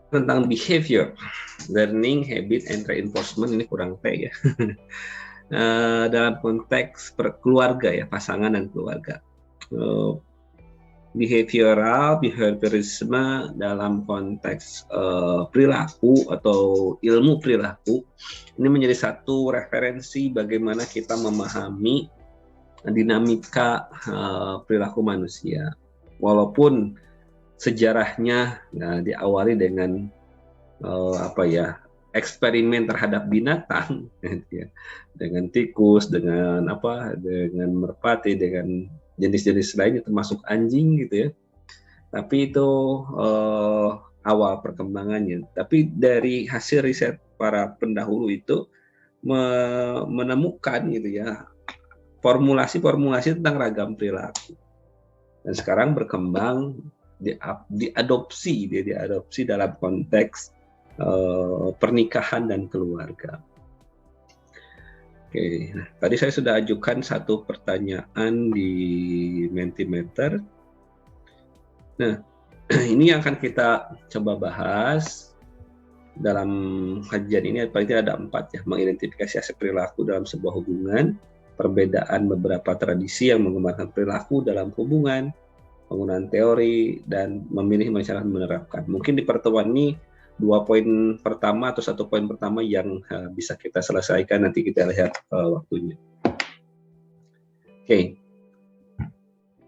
tentang behavior, learning, habit, and reinforcement. Ini kurang T ya. Dalam konteks keluarga ya, pasangan dan keluarga. Behaviorisme dalam konteks perilaku atau ilmu perilaku ini menjadi satu referensi bagaimana kita memahami dinamika perilaku manusia. Walaupun sejarahnya diawali dengan eksperimen terhadap binatang, dengan tikus, dengan merpati, dengan jenis-jenis lainnya termasuk anjing gitu ya. Tapi itu awal perkembangannya. Tapi dari hasil riset para pendahulu itu menemukan gitu ya formulasi-formulasi tentang ragam perilaku. Dan sekarang berkembang diadopsi dalam konteks pernikahan dan keluarga. Oke, nah, tadi saya sudah ajukan satu pertanyaan di Mentimeter. Nah, ini yang akan kita coba bahas dalam kajian ini. Paling tidak ada 4 ya, mengidentifikasi aspek perilaku dalam sebuah hubungan, perbedaan beberapa tradisi yang mengembangkan perilaku dalam hubungan, penggunaan teori, dan memilih masyarakat menerapkan. Mungkin di pertemuan ini 2 poin pertama atau 1 poin pertama yang bisa kita selesaikan, nanti kita lihat waktunya. Oke.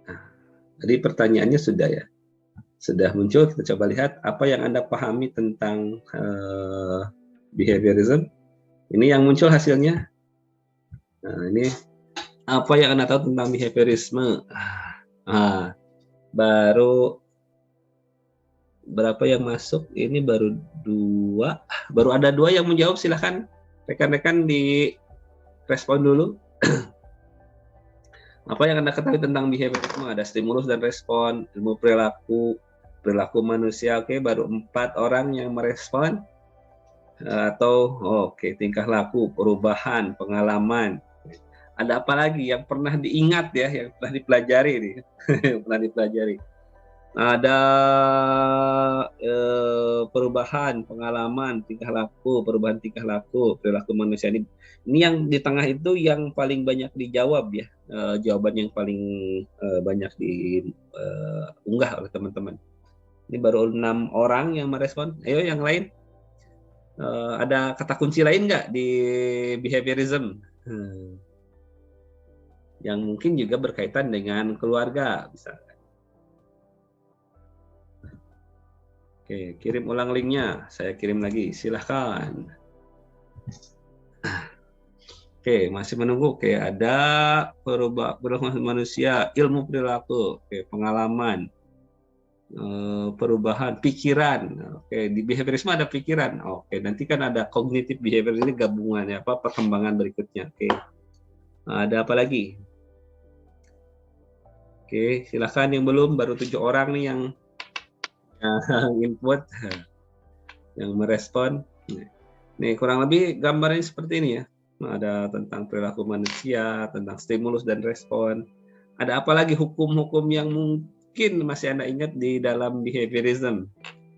Nah, tadi pertanyaannya sudah muncul. Kita coba lihat apa yang Anda pahami tentang behaviorism. Ini yang muncul hasilnya. Nah, ini apa yang Anda tahu tentang behaviorisme? Baru berapa yang masuk? Ini baru 2. Baru ada 2 yang menjawab. Silahkan rekan-rekan di respon dulu. Apa yang Anda ketahui tentang behaviorisme? Ada stimulus dan respon, ilmu perilaku manusia. Oke, baru 4 orang yang merespon. Atau tingkah laku, perubahan, pengalaman. Ada apa lagi yang pernah diingat ya, yang pernah dipelajari nih? Pernah dipelajari. Ada perubahan, pengalaman, perubahan tingkah laku, perilaku manusia ini. Ini yang di tengah itu yang paling banyak dijawab ya, jawaban yang paling banyak diunggah oleh teman-teman. Ini baru 6 orang yang merespon. Ayo yang lain. Ada kata kunci lain nggak di behaviorism? Yang mungkin juga berkaitan dengan keluarga, bisa. Oke, kirim ulang linknya. Saya kirim lagi, silahkan. Oke, masih menunggu. Oke, ada perubahan manusia, ilmu perilaku, oke, pengalaman, perubahan pikiran. Oke, di behaviorisme ada pikiran. Oke, nanti kan ada cognitive behavior, ini gabungannya perkembangan berikutnya. Oke, ada apa lagi? Oke, silahkan yang belum, baru 7 orang nih yang input, yang merespon. Nih, kurang lebih gambarnya seperti ini ya. Ada tentang perilaku manusia, tentang stimulus dan respon. Ada apa lagi hukum-hukum yang mungkin masih Anda ingat di dalam behaviorism?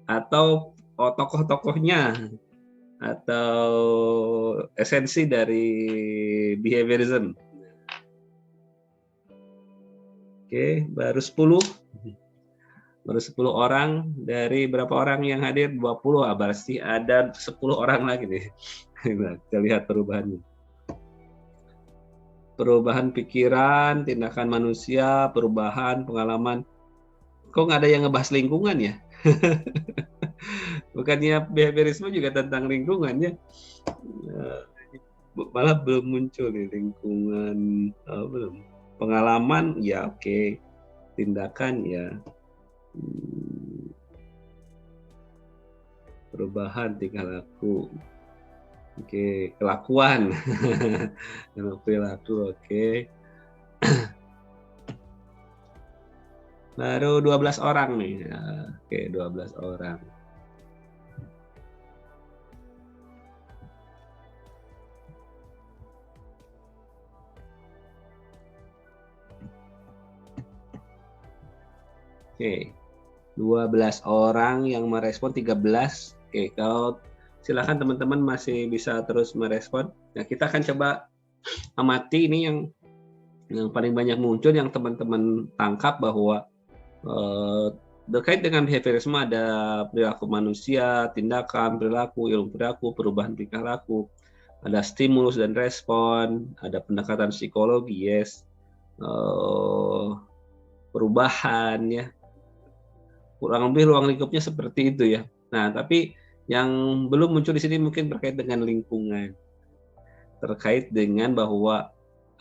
Atau tokoh-tokohnya? Atau esensi dari behaviorism? Oke, baru 10. Baru 10 orang dari berapa orang yang hadir? 20. Berarti ada 10 orang lagi nih. Kita lihat perubahannya. Perubahan pikiran, tindakan manusia, perubahan pengalaman. Kok nggak ada yang ngebahas lingkungan ya? Bukannya behaviorisme juga tentang lingkungan ya? Malah belum muncul nih lingkungan. Belum. Pengalaman ya oke. Tindakan ya. Perubahan tingkah laku. Oke, kelakuan. Perilaku oke. Baru 12 orang nih. Oke, 12 orang. Oke. 12 orang yang merespon 13. Oke, kalau silakan teman-teman masih bisa terus merespon. Nah, kita akan coba amati ini yang paling banyak muncul yang teman-teman tangkap bahwa terkait dengan behaviorisme ada perilaku manusia, tindakan, perilaku, ilmu perilaku, perubahan tingkah laku, ada stimulus dan respon, ada pendekatan psikologi, yes, perubahan ya, kurang lebih ruang lingkupnya seperti itu ya. Nah, tapi yang belum muncul di sini mungkin terkait dengan lingkungan, terkait dengan bahwa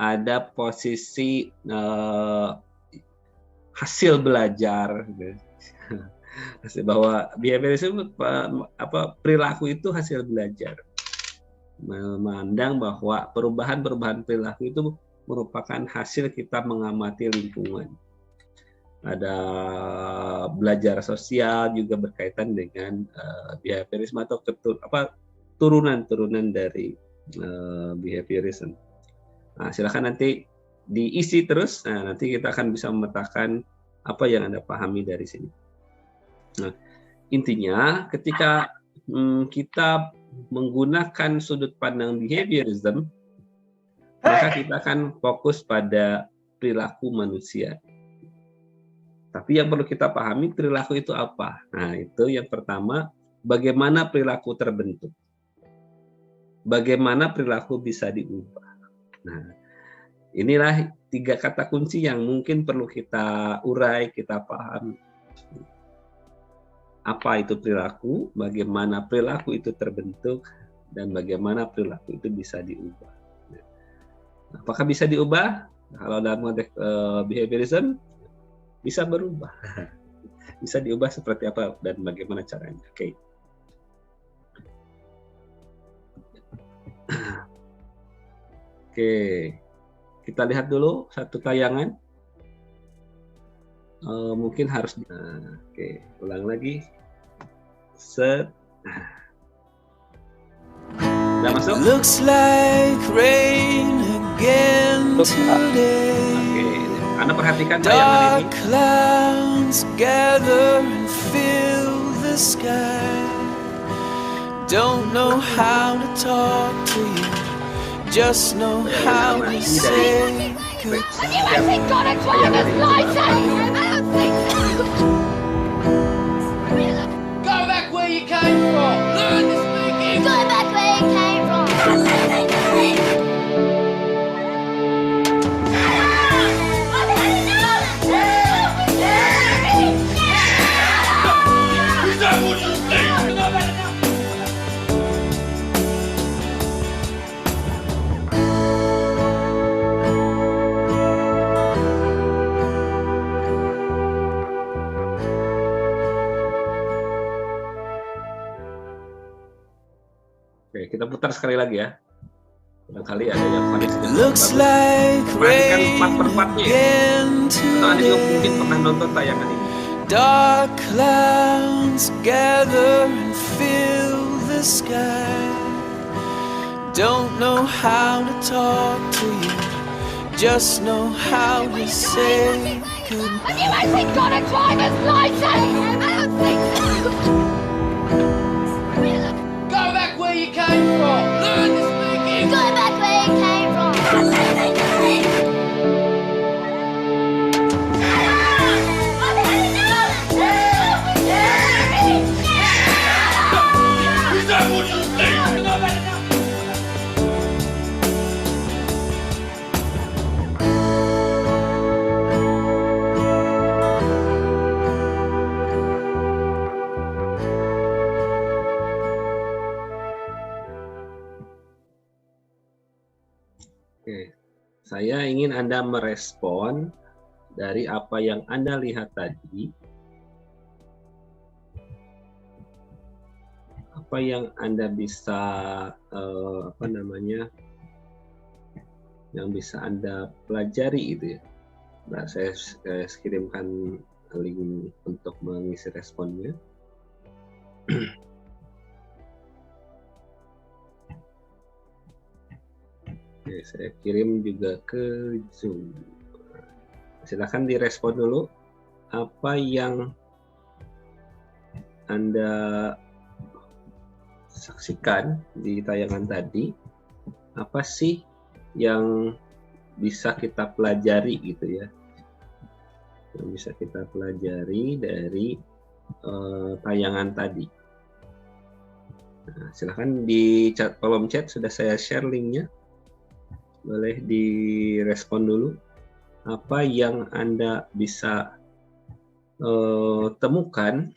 ada posisi hasil belajar, gitu. Bahwa behaviorism perilaku itu hasil belajar, memandang bahwa perubahan perilaku itu merupakan hasil kita mengamati lingkungan. Ada belajar sosial juga berkaitan dengan behaviorism atau turunan dari behaviorism. Nah, silakan nanti diisi terus. Nah, nanti kita akan bisa memetakan apa yang Anda pahami dari sini. Nah, intinya ketika kita menggunakan sudut pandang behaviorism, maka kita akan fokus pada perilaku manusia. Tapi yang perlu kita pahami, perilaku itu apa? Nah, itu yang pertama, bagaimana perilaku terbentuk? Bagaimana perilaku bisa diubah? Nah, inilah 3 kata kunci yang mungkin perlu kita urai, kita pahami. Apa itu perilaku, bagaimana perilaku itu terbentuk, dan bagaimana perilaku itu bisa diubah. Apakah bisa diubah? Kalau dalam konteks behaviorism, bisa berubah. Bisa diubah seperti apa dan bagaimana caranya. Oke. Oke, kita lihat dulu satu tayangan. Mungkin harus oke, ulang lagi. Set. Udah masuk? Looks like rain again today. Oke, Anda perhatikan tayangan ini. Dark clouds gather and fill the sky. Don't know how to talk to you, just know how to say goodbye. Have you actually got a driver's license? I don't think so. Go back where you came from. Learn to speak English. Go back where you came from. Is that what you think? Oke, kita putar sekali lagi ya. Barangkali ada yang paling Looks like rain again Anda juga mungkin today. pernah nonton tayangan ini. Dark clouds gather and fill the sky. Don't know how to talk to you, just know how to say goodbye. Have you actually got a driver's license? I don't think so. Go back where you came from. Learn to speak English. Go back where you came from. Is that what you think? Oke, saya ingin Anda merespon dari apa yang Anda lihat tadi. Apa yang Anda bisa yang bisa Anda pelajari itu ya. Nah, saya kirimkan link untuk mengisi responnya. Oke, saya kirim juga ke Zoom. Silakan direspon dulu apa yang Anda saksikan di tayangan tadi, apa sih yang bisa kita pelajari gitu ya? Yang bisa kita pelajari dari tayangan tadi. Nah, silahkan di kolom chat sudah saya share linknya. Boleh direspon dulu. Apa yang Anda bisa temukan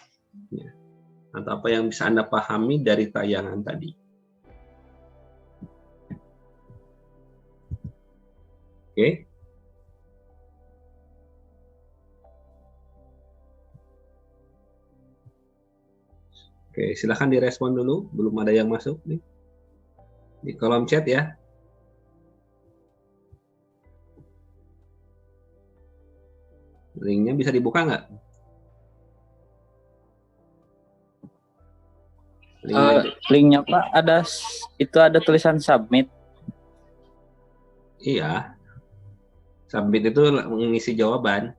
ya, atau apa yang bisa Anda pahami dari tayangan tadi. Oke. Oke, silahkan direspon dulu. Belum ada yang masuk nih. Di kolom chat ya. Linknya bisa dibuka nggak? Linknya Pak itu ada tulisan submit. Iya. Submit itu mengisi jawaban.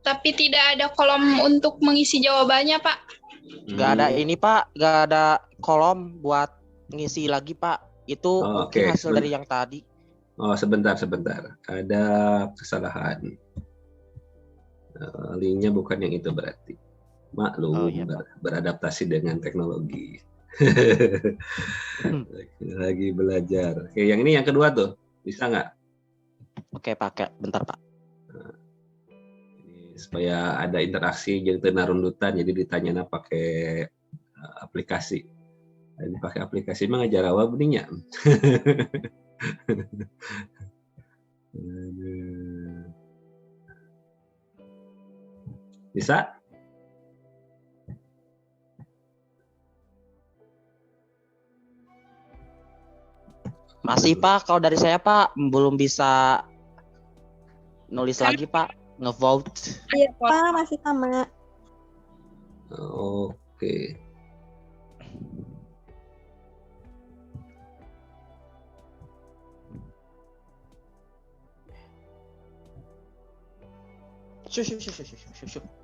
Tapi tidak ada kolom untuk mengisi jawabannya, Pak. Nggak ada ini Pak, nggak ada kolom buat ngisi lagi Pak. Itu mungkin hasil dari yang tadi. Oh, sebentar. Ada kesalahan. Linknya bukan yang itu berarti. Maklum, iya, beradaptasi dengan teknologi. Lagi belajar. Oke, yang ini yang kedua tuh. Bisa nggak? Oke, pakai. Bentar Pak. Nah, ini supaya ada interaksi jadi tenar rundutan, jadi ditanya pakai aplikasi. Ini pakai aplikasi mah ngajar awal beningnya. Bisa? Masih Pak, kalau dari saya Pak belum bisa nulis lagi Pak, ngevote. Iya Pak, masih sama. Oke.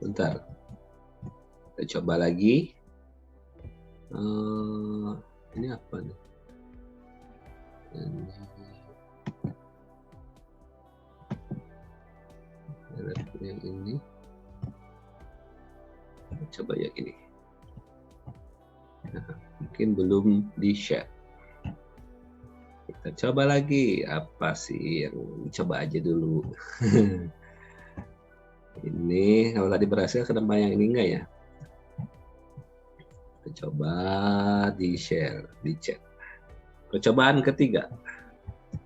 Bentar. Kita coba lagi. Ini apa nih? Yang ini. Coba yang ini. Nah, mungkin belum di-share. Kita coba lagi. Apa sih yang coba aja dulu. Ini kalau tadi berhasil, kenapa yang ini enggak ya? Kita coba di-share, di chat. Percobaan ketiga.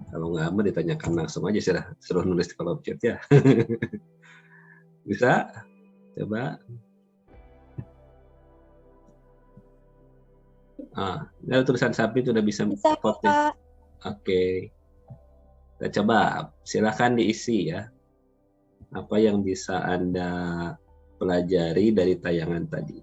Kalau nggak mau ditanyakan langsung aja, suruh nulis di kolom chat ya. Bisa? Coba. Ada tulisan sapi itu udah bisa vote. Oke. Kita coba. Silakan diisi ya. Apa yang bisa Anda pelajari dari tayangan tadi?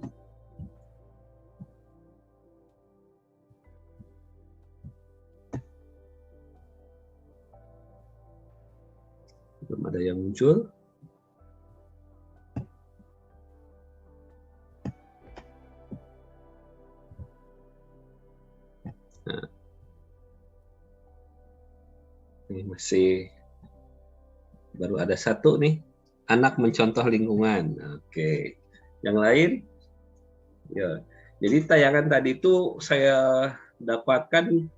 Belum ada yang muncul. Nah. Ini masih baru ada satu nih, anak mencontoh lingkungan. Oke, yang lain, ya. Jadi tayangan tadi itu saya dapatkan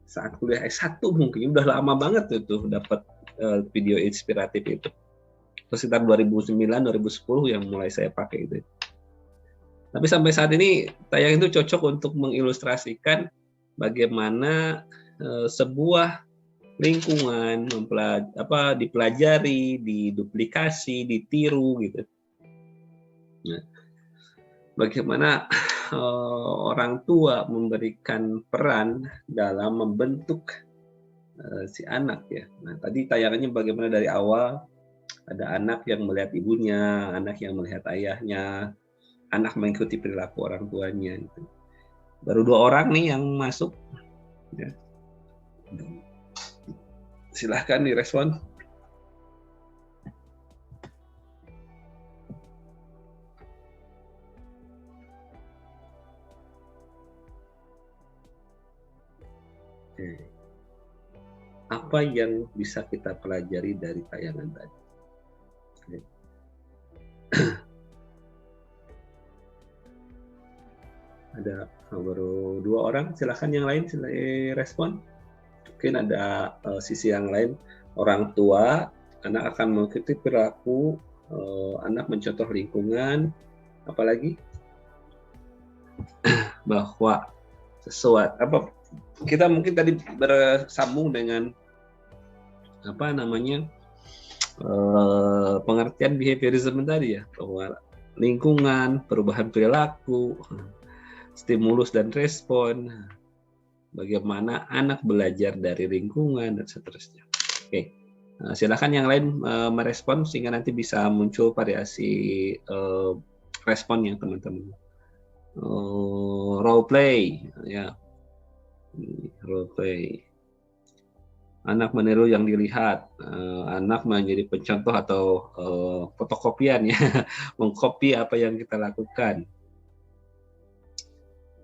saat kuliah S1 mungkin, udah lama banget itu dapat video inspiratif itu. Sekitar 2009-2010 yang mulai saya pakai itu. Tapi sampai saat ini tayangan itu cocok untuk mengilustrasikan bagaimana sebuah lingkungan dipelajari, diduplikasi, ditiru gitu. Nah, bagaimana orang tua memberikan peran dalam membentuk si anak ya. Nah, tadi tayangannya bagaimana dari awal ada anak yang melihat ibunya, anak yang melihat ayahnya, anak mengikuti perilaku orang tuanya. Gitu. Baru 2 orang nih yang masuk. Ya. Silahkan direspon. Oke. Apa yang bisa kita pelajari dari tayangan tadi? Oke. Ada baru 2 orang, silakan yang lain respon. Mungkin ada sisi yang lain, orang tua, anak akan mengikuti perilaku, anak mencontoh lingkungan, apalagi bahwa sesuatu kita mungkin tadi bersambung dengan pengertian behaviorism tadi ya, bahwa lingkungan, perubahan perilaku, stimulus dan respon, bagaimana anak belajar dari lingkungan dan seterusnya. Oke, silakan yang lain merespon sehingga nanti bisa muncul variasi responnya teman-teman. Role play, ya, role play. Anak meniru yang dilihat, anak menjadi pencontoh atau fotokopian ya, mengcopy apa yang kita lakukan.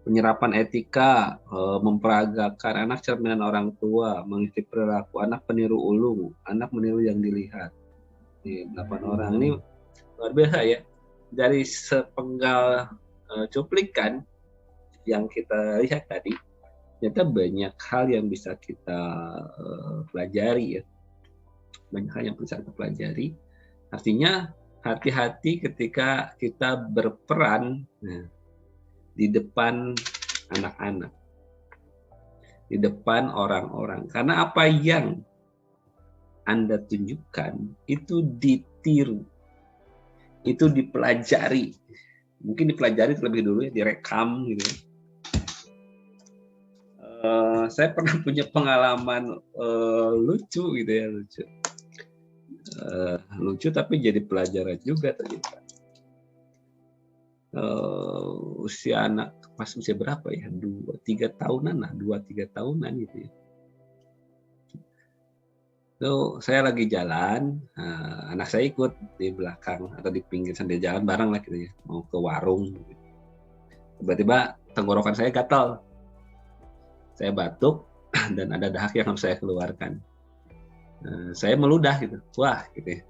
Penyerapan etika, memperagakan, anak cerminan orang tua, mengikuti perilaku, anak peniru ulung, anak meniru yang dilihat. Ini 8 orang ini luar biasa ya. Dari sepenggal cuplikan yang kita lihat tadi, ternyata banyak hal yang bisa kita pelajari ya. Banyak hal yang bisa kita pelajari. Artinya hati-hati ketika kita berperan di depan anak-anak, di depan orang-orang. Karena apa yang Anda tunjukkan itu ditiru, itu dipelajari. Mungkin dipelajari terlebih dulu ya, direkam gitu ya. Saya pernah punya pengalaman lucu gitu ya, lucu tapi jadi pelajaran juga ternyata. Usia anak pas usia berapa ya, 2-3 tahunan lah, 2-3 tahunan gitu ya. Saya lagi jalan, anak saya ikut di belakang atau di pinggir sambil jalan bareng lah gitu ya, mau ke warung. Tiba-tiba tenggorokan saya gatal, saya batuk dan ada dahak yang harus saya keluarkan. Saya meludah gitu, wah gitu ya.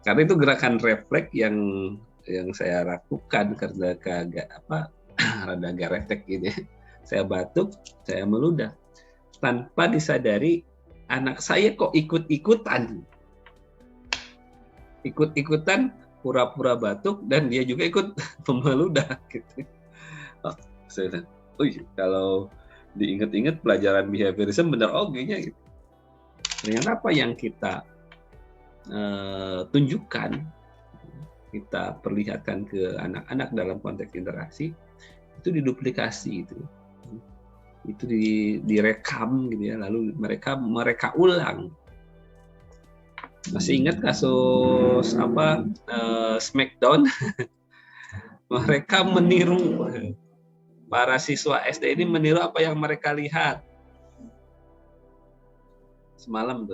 Karena itu gerakan refleks yang saya lakukan karena rada agak refleks gitu ya. Saya batuk, saya meludah. Tanpa disadari anak saya kok ikut-ikutan. Ikut-ikutan pura-pura batuk dan dia juga ikut meludah gitu. Saya bilang, kalau diingat-ingat pelajaran behaviorism benar oke-nya gitu. Ternyata apa yang kita tunjukkan, kita perlihatkan ke anak-anak dalam konteks interaksi, itu diduplikasi itu direkam gitu ya, lalu mereka ulang. Masih ingat kasus Smackdown? Mereka meniru, para siswa SD ini meniru apa yang mereka lihat. Semalam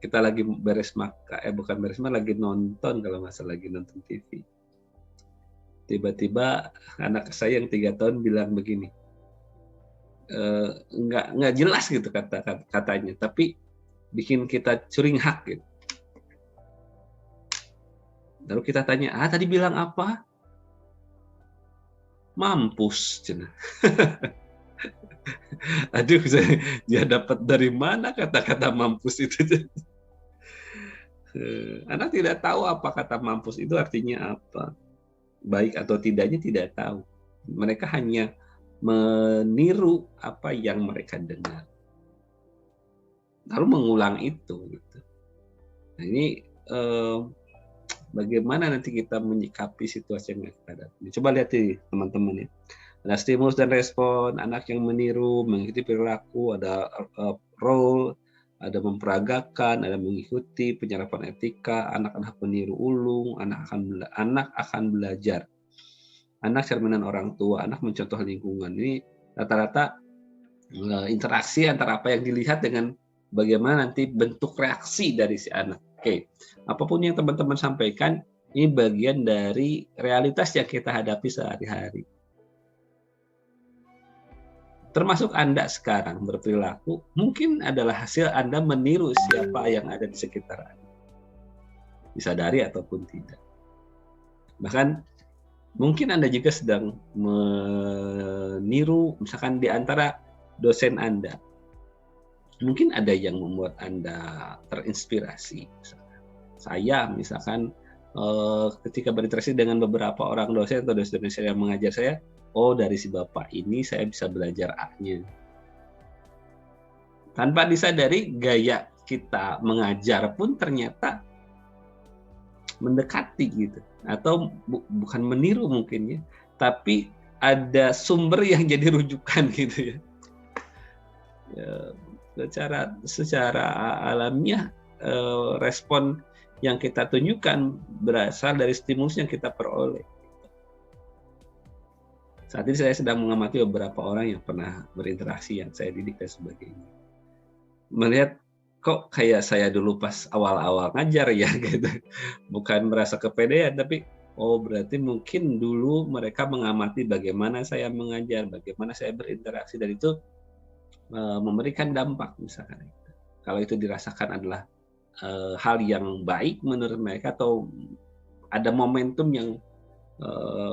kita lagi lagi nonton, kalau nggak salah lagi nonton TV. Tiba-tiba anak saya yang 3 tahun bilang begini, nggak jelas gitu katanya, tapi bikin kita curinghak gitu. Lalu kita tanya, tadi bilang apa? Mampus, cina. Aduh, dia dapat dari mana kata-kata mampus itu? Anak tidak tahu apa kata mampus itu artinya apa. Baik atau tidaknya tidak tahu. Mereka hanya meniru apa yang mereka dengar, lalu mengulang itu. Gitu. Nah, ini bagaimana nanti kita menyikapi situasi yang kita hadapi. Coba lihat nih teman-teman ya. Ada stimulus dan respon, anak yang meniru, mengikuti perilaku, ada role, ada memperagakan, ada mengikuti, penyerapan etika, anak-anak meniru ulung, anak akan belajar. Anak cerminan orang tua, anak mencontoh lingkungan. Ini rata-rata interaksi antara apa yang dilihat dengan bagaimana nanti bentuk reaksi dari si anak. Oke, apapun yang teman-teman sampaikan, ini bagian dari realitas yang kita hadapi sehari-hari. termasuk Anda sekarang berperilaku, mungkin adalah hasil Anda meniru siapa yang ada di sekitar Anda. Disadari ataupun tidak. Bahkan mungkin Anda juga sedang meniru, misalkan di antara dosen Anda. Mungkin ada yang membuat Anda terinspirasi. Saya misalkan ketika berinteraksi dengan beberapa orang dosen atau dosen yang mengajar saya, oh dari si bapak ini saya bisa belajar A-nya. Tanpa disadari gaya kita mengajar pun ternyata mendekati gitu, atau bukan meniru mungkin ya, tapi ada sumber yang jadi rujukan gitu ya. Secara alamiah respon yang kita tunjukkan berasal dari stimulus yang kita peroleh. Saat ini saya sedang mengamati beberapa orang yang pernah berinteraksi, yang saya didik dan sebagainya. Melihat kok kayak saya dulu pas awal-awal ngajar ya gitu. Bukan merasa kepedean, tapi oh berarti mungkin dulu mereka mengamati bagaimana saya mengajar, bagaimana saya berinteraksi, dan itu memberikan dampak misalkan. Kalau itu dirasakan adalah hal yang baik menurut mereka, atau ada momentum yang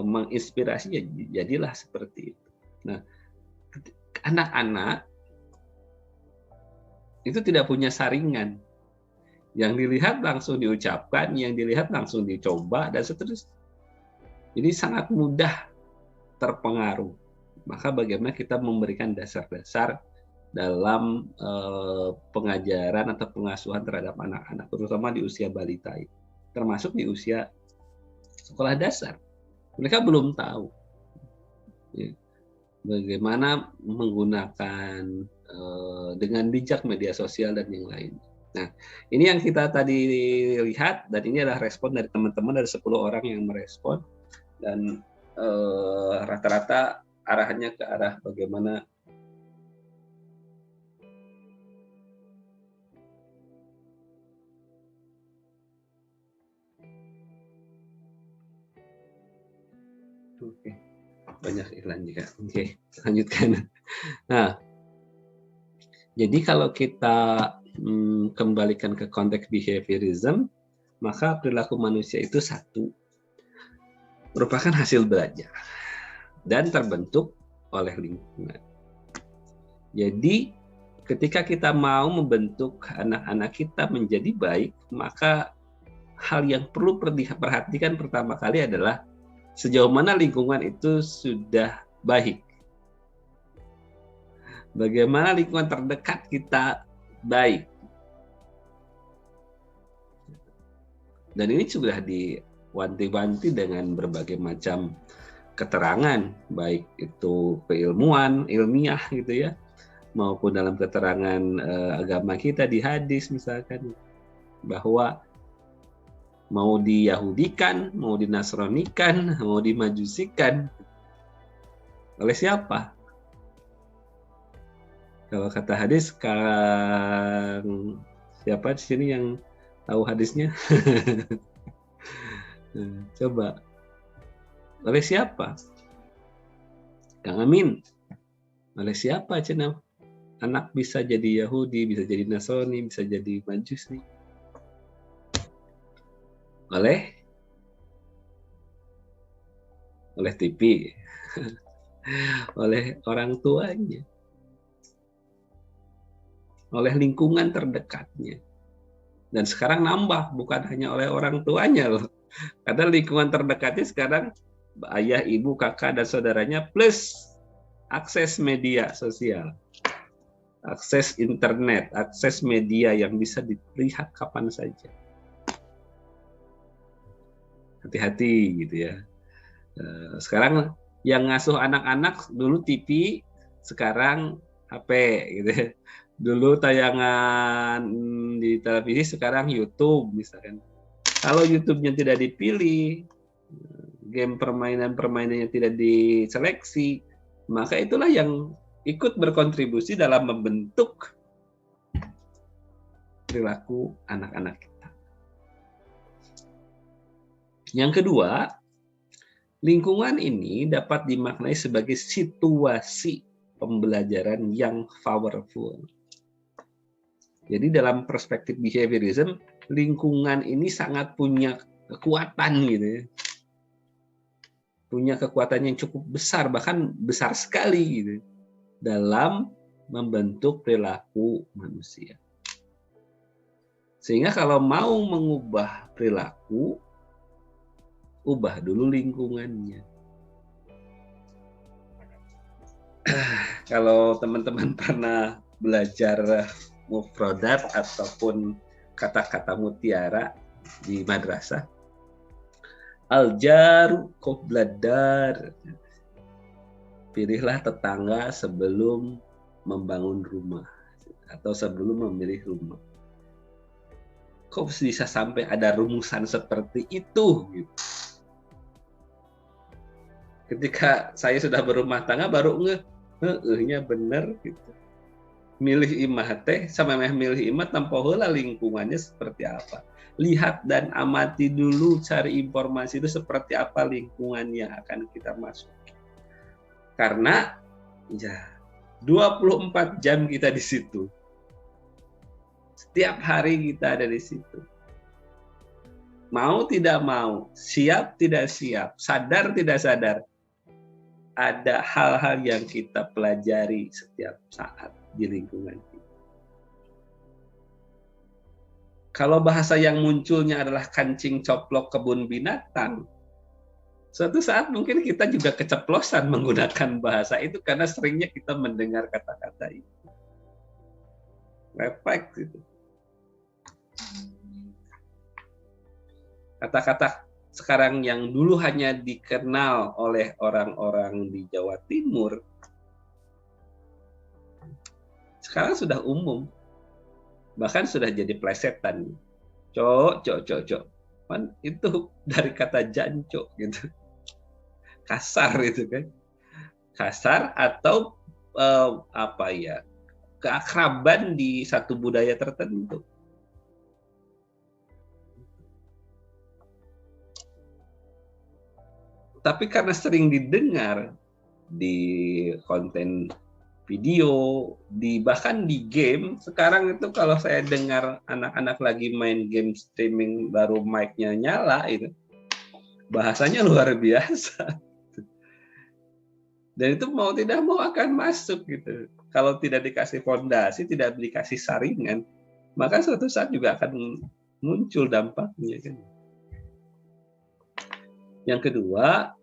menginspirasi, ya jadilah seperti itu. Nah, anak-anak itu tidak punya saringan. Yang dilihat langsung diucapkan, yang dilihat langsung dicoba, dan seterusnya. Jadi sangat mudah terpengaruh. Maka bagaimana kita memberikan dasar-dasar dalam pengajaran atau pengasuhan terhadap anak-anak, terutama di usia balita, termasuk di usia sekolah dasar. Mereka belum tahu ya, bagaimana menggunakan dengan bijak media sosial dan yang lain. Nah, ini yang kita tadi lihat, dan ini adalah respon dari teman-teman, dari 10 orang yang merespon, dan rata-rata arahnya ke arah bagaimana banyak iklan juga. Oke, lanjutkan. Nah, jadi kalau kita kembalikan ke konteks behaviorism, maka perilaku manusia itu satu, merupakan hasil belajar dan terbentuk oleh lingkungan. Jadi ketika kita mau membentuk anak-anak kita menjadi baik, maka hal yang perlu diperhatikan pertama kali adalah sejauh mana lingkungan itu sudah baik. Bagaimana lingkungan terdekat kita baik. Dan ini sudah diwanti-wanti dengan berbagai macam keterangan, baik itu keilmuan, ilmiah gitu ya, maupun dalam keterangan agama kita di hadis misalkan, bahwa mau diyahudikan, mau dinasronikan, mau dimajusikan oleh siapa? Kalau kata hadis, siapa di sini yang tahu hadisnya? Coba. Oleh siapa? Kang Amin. Oleh siapa Cina? Anak bisa jadi Yahudi, bisa jadi Nasrani, bisa jadi Majusi. Oleh TV. Oleh orang tuanya. Oleh lingkungan terdekatnya. Dan sekarang nambah, bukan hanya oleh orang tuanya loh. Karena lingkungan terdekatnya sekarang ayah, ibu, kakak, dan saudaranya, plus akses media sosial, akses internet, akses media yang bisa dilihat kapan saja. Hati-hati gitu ya. Sekarang yang ngasuh anak-anak dulu TV, sekarang HP gitu ya. Dulu tayangan di televisi, sekarang YouTube misalkan. Kalau YouTube-nya tidak dipilih, game permainan-permainannya tidak diseleksi, maka itulah yang ikut berkontribusi dalam membentuk perilaku anak-anak kita. Yang kedua, lingkungan ini dapat dimaknai sebagai situasi pembelajaran yang powerful. Jadi dalam perspektif behaviorism, lingkungan ini sangat punya kekuatan gitu ya. Punya kekuatan yang cukup besar, bahkan besar sekali gitu, dalam membentuk perilaku manusia. Sehingga kalau mau mengubah perilaku, ubah dulu lingkungannya. Kalau teman-teman pernah belajar mufradat ataupun kata-kata mutiara di madrasah, al-jaru qobladar, pilihlah tetangga sebelum membangun rumah atau sebelum memilih rumah. Kok bisa sampai ada rumusan seperti itu gitu. Ketika saya sudah berumah tangga baru nya bener gitu. Milih imah teh sama milih imah tanpa heula lingkungannya seperti apa. Lihat dan amati dulu, cari informasi itu seperti apa lingkungan yang akan kita masuki. Karena ya 24 jam kita di situ. Setiap hari kita ada di situ. Mau tidak mau, siap tidak siap, sadar tidak sadar, ada hal-hal yang kita pelajari setiap saat di lingkungan kita. Kalau bahasa yang munculnya adalah kancing coplok kebun binatang, suatu saat mungkin kita juga keceplosan menggunakan bahasa itu karena seringnya kita mendengar kata-kata itu. Refleks itu. Kata-kata sekarang yang dulu hanya dikenal oleh orang-orang di Jawa Timur, sekarang sudah umum, bahkan sudah jadi plesetan. Cok. Kan itu dari kata jancok gitu, kasar itu kan, kasar atau keakraban di satu budaya tertentu. Tapi karena sering didengar di konten video, bahkan di game, sekarang itu kalau saya dengar anak-anak lagi main game streaming baru mic-nya nyala itu, bahasanya luar biasa. Dan itu mau tidak mau akan masuk gitu. Kalau tidak dikasih fondasi, tidak dikasih saringan, maka suatu saat juga akan muncul dampaknya kan. Yang kedua,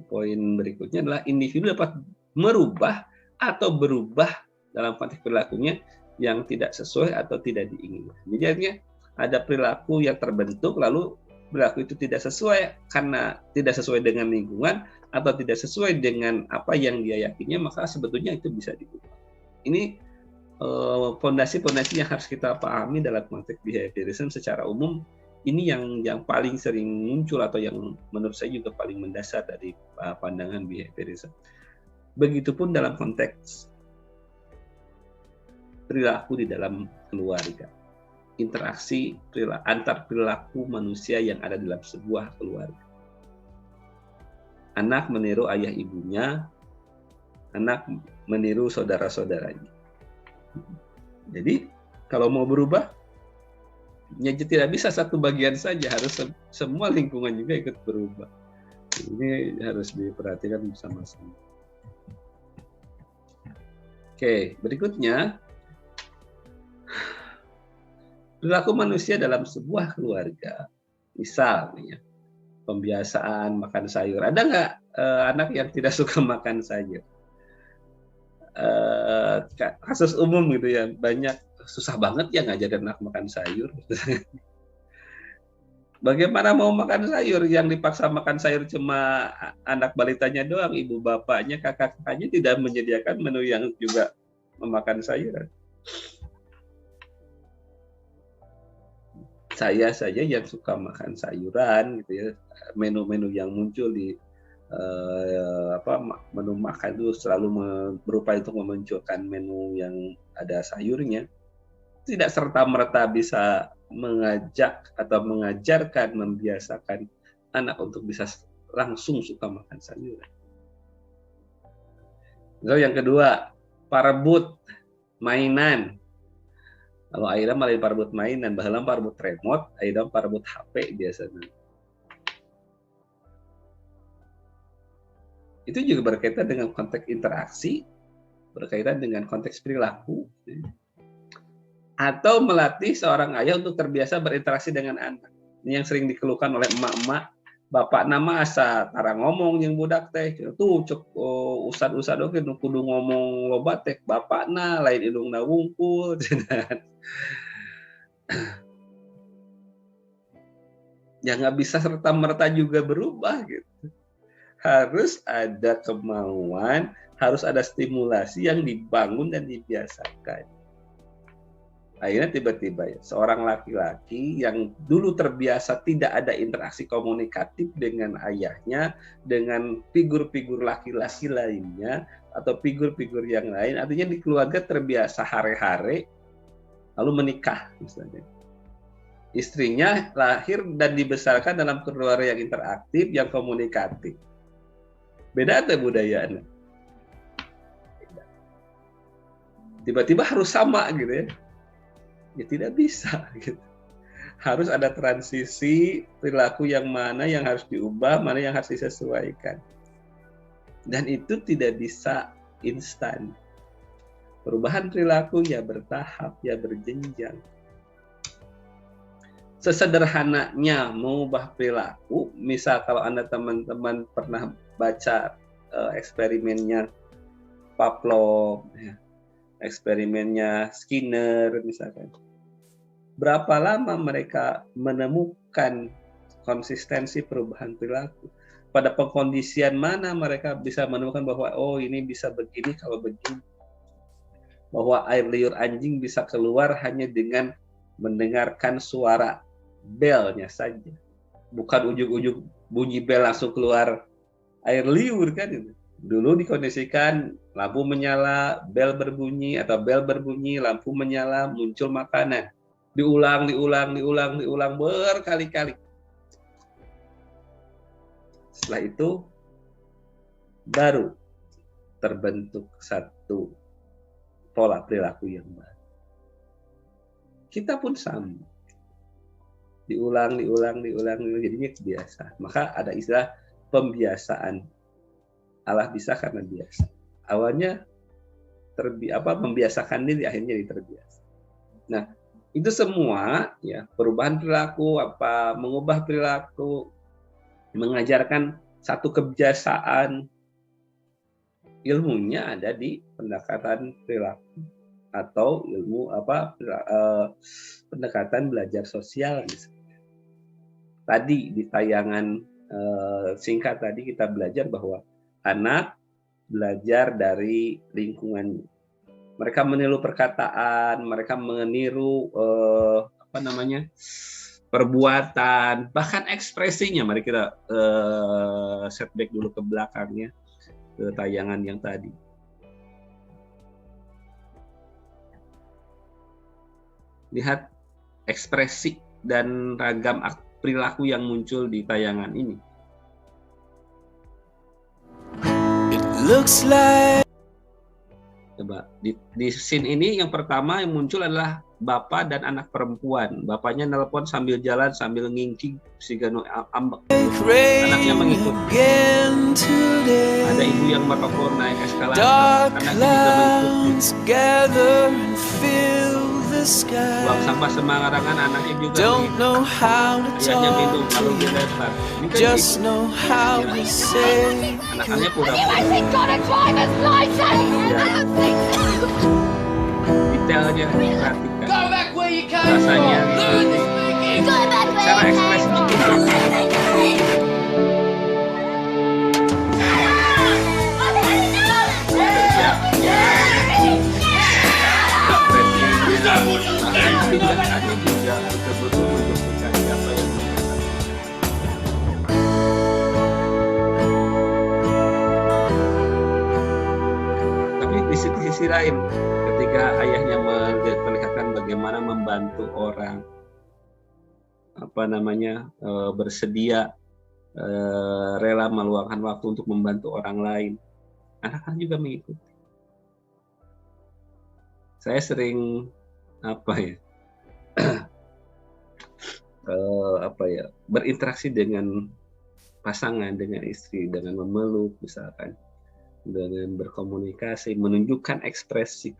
poin berikutnya adalah individu dapat merubah atau berubah dalam konteks perilakunya yang tidak sesuai atau tidak diinginkan. Jadi artinya ada perilaku yang terbentuk lalu perilaku itu tidak sesuai karena tidak sesuai dengan lingkungan atau tidak sesuai dengan apa yang dia yakininya, maka sebetulnya itu bisa diubah. Ini fondasi-fondasi yang harus kita pahami dalam konteks behaviorism secara umum. Ini yang paling sering muncul atau yang menurut saya juga paling mendasar dari pandangan behaviorism. Begitupun dalam konteks perilaku di dalam keluarga. Interaksi antar perilaku manusia yang ada dalam sebuah keluarga. Anak meniru ayah ibunya, anak meniru saudara-saudaranya. Jadi kalau mau berubah, ya tidak bisa satu bagian saja, harus semua lingkungan juga ikut berubah. Ini harus diperhatikan bersama-sama. Oke, berikutnya perilaku manusia dalam sebuah keluarga. Misalnya pembiasaan makan sayur. Ada nggak anak yang tidak suka makan sayur? Kasus umum gitu ya, banyak. Susah banget ya ngajarin anak makan sayur. Bagaimana mau makan sayur? Yang dipaksa makan sayur cuma anak balitanya doang, ibu bapaknya, kakak-kakaknya tidak menyediakan menu yang juga memakan sayuran. Saya saja yang suka makan sayuran gitu ya, menu-menu yang muncul di menu makan itu selalu berupaya untuk memunculkan menu yang ada sayurnya. Tidak serta-merta bisa mengajak atau mengajarkan, membiasakan anak untuk bisa langsung suka makan sayuran. So, yang kedua, parebut mainan. Kalau ayeuna malah parebut mainan, baheula parebut remote, ayeuna parebut HP biasanya. Itu juga berkaitan dengan konteks interaksi, berkaitan dengan konteks perilaku, atau melatih seorang ayah untuk terbiasa berinteraksi dengan anak. Ini yang sering dikeluhkan oleh emak-emak, bapak nama asa tara ngomong yang budak teh, tuh cek usad-usad oke kudu ngomong loba teh bapakna lain hidungna wungkul. Ya nggak bisa serta merta juga berubah gitu. Harus ada kemauan, harus ada stimulasi yang dibangun dan dibiasakan. Akhirnya tiba-tiba ya, seorang laki-laki yang dulu terbiasa tidak ada interaksi komunikatif dengan ayahnya, dengan figur-figur laki-laki lainnya, atau figur-figur yang lain, artinya di keluarga terbiasa hare-hare, lalu menikah misalnya. Istrinya lahir dan dibesarkan dalam keluarga yang interaktif, yang komunikatif. Beda atau budayanya? Tiba-tiba harus sama gitu ya. Ya tidak bisa gitu. Harus ada transisi perilaku yang mana yang harus diubah, mana yang harus disesuaikan. Dan itu tidak bisa instan. Perubahan perilaku ya bertahap, ya berjenjang. Sesederhananya mengubah perilaku, misal kalau Anda teman-teman pernah baca eksperimennya Pavlov, ya, eksperimennya Skinner misalkan. Berapa lama mereka menemukan konsistensi perubahan perilaku? Pada pengkondisian mana mereka bisa menemukan bahwa oh ini bisa begini kalau begini. Bahwa air liur anjing bisa keluar hanya dengan mendengarkan suara belnya saja. Bukan ujung-ujung bunyi bel langsung keluar air liur kan itu. Dulu dikondisikan lampu menyala, bel berbunyi, atau bel berbunyi, lampu menyala, muncul makanan. Diulang berkali-kali. Setelah itu baru terbentuk satu pola perilaku yang baru. Kita pun sama. Diulang, jadinya kebiasaan. Maka ada istilah pembiasaan. Allah bisa karena biasa. Awalnya membiasakan diri, akhirnya jadi terbiasa. Nah, itu semua ya perubahan perilaku, mengubah perilaku, mengajarkan satu kebiasaan. Ilmunya ada di pendekatan perilaku atau ilmu pendekatan belajar sosial misalnya. Tadi di tayangan singkat tadi kita belajar bahwa anak belajar dari lingkungannya. Mereka meniru perkataan, mereka meniru perbuatan, bahkan ekspresinya. Mari kita setback dulu ke belakangnya, ke tayangan yang tadi. Lihat ekspresi dan ragam perilaku yang muncul di tayangan ini. Looks like Coba di scene ini yang pertama yang muncul adalah bapak dan anak perempuan. Bapaknya nelpon sambil jalan sambil ngingking sigano ambek. Anaknya mengikuti. Ada ibu yang merokok naik eskalator. Anaknya juga mengikuti. Buang sampah sembarangan, anaknya juga mengikuti. Ayahnya minum lalu dilempar. Ini kan anak-anaknya pura-pura. Detailnya diperhatikan. Rasanya cara ekspresinya tidak ada juga betul-betul menunjukkan siapa yang tapi di sisi lain ketika ayahnya memperlihatkan bagaimana membantu orang bersedia rela meluangkan waktu untuk membantu orang lain, anak-anak juga mengikuti. Saya sering apa ya berinteraksi dengan pasangan, dengan istri, dengan memeluk misalkan, dengan berkomunikasi, menunjukkan ekspresi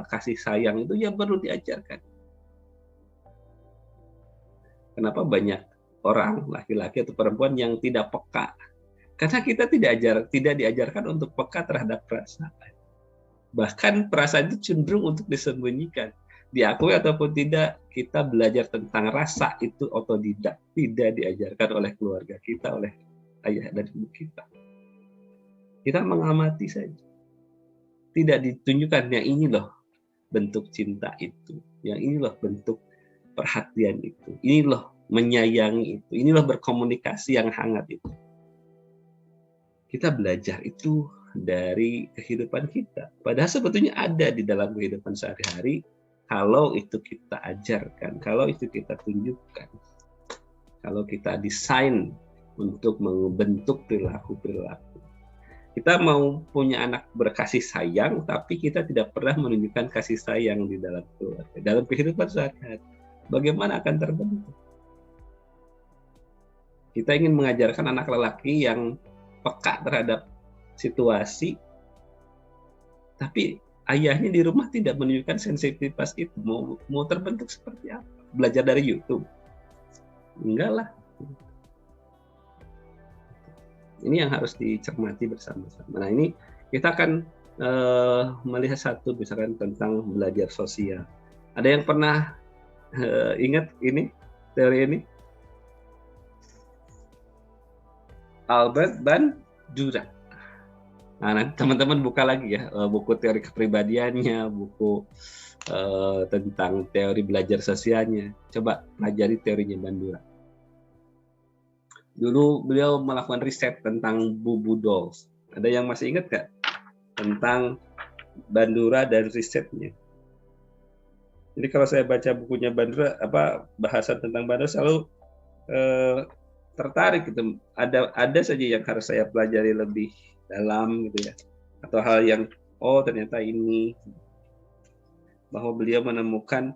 kasih sayang itu ya perlu diajarkan. Kenapa banyak orang laki-laki atau perempuan yang tidak peka? Karena kita tidak diajarkan untuk peka terhadap perasaan. Bahkan perasaan itu cenderung untuk disembunyikan. Diakui ataupun tidak, kita belajar tentang rasa itu otodidak, tidak diajarkan oleh keluarga kita, oleh ayah dan ibu kita. Kita mengamati saja. Tidak ditunjukkan yang ini loh bentuk cinta itu, yang ini loh bentuk perhatian itu, ini loh menyayangi itu, ini loh berkomunikasi yang hangat itu. Kita belajar itu dari kehidupan kita. Padahal sebetulnya ada di dalam kehidupan sehari-hari kalau itu kita ajarkan, kalau itu kita tunjukkan. Kalau kita desain untuk membentuk perilaku-perilaku. Kita mau punya anak berkasih sayang, tapi kita tidak pernah menunjukkan kasih sayang di dalam keluarga. Dalam kehidupan sehari-hari, bagaimana akan terbentuk? Kita ingin mengajarkan anak lelaki yang peka terhadap situasi, tapi ayahnya di rumah tidak menunjukkan sensitivitas itu. Mau terbentuk seperti apa? Belajar dari YouTube? Enggak lah. Ini yang harus dicermati bersama-sama. Nah, ini kita akan melihat satu misalkan tentang belajar sosial. Ada yang pernah ingat ini teori ini? Albert Bandura. Nah, nanti teman-teman buka lagi ya buku teori kepribadiannya, buku tentang teori belajar sosialnya. Coba pelajari teorinya Bandura. Dulu beliau melakukan riset tentang Bubu Dolls. Ada yang masih ingat nggak tentang Bandura dan risetnya? Jadi kalau saya baca bukunya Bandura, bahasan tentang Bandura selalu tertarik gitu. Ada saja yang harus saya pelajari lebih dalam gitu ya, atau hal yang ternyata ini, bahwa beliau menemukan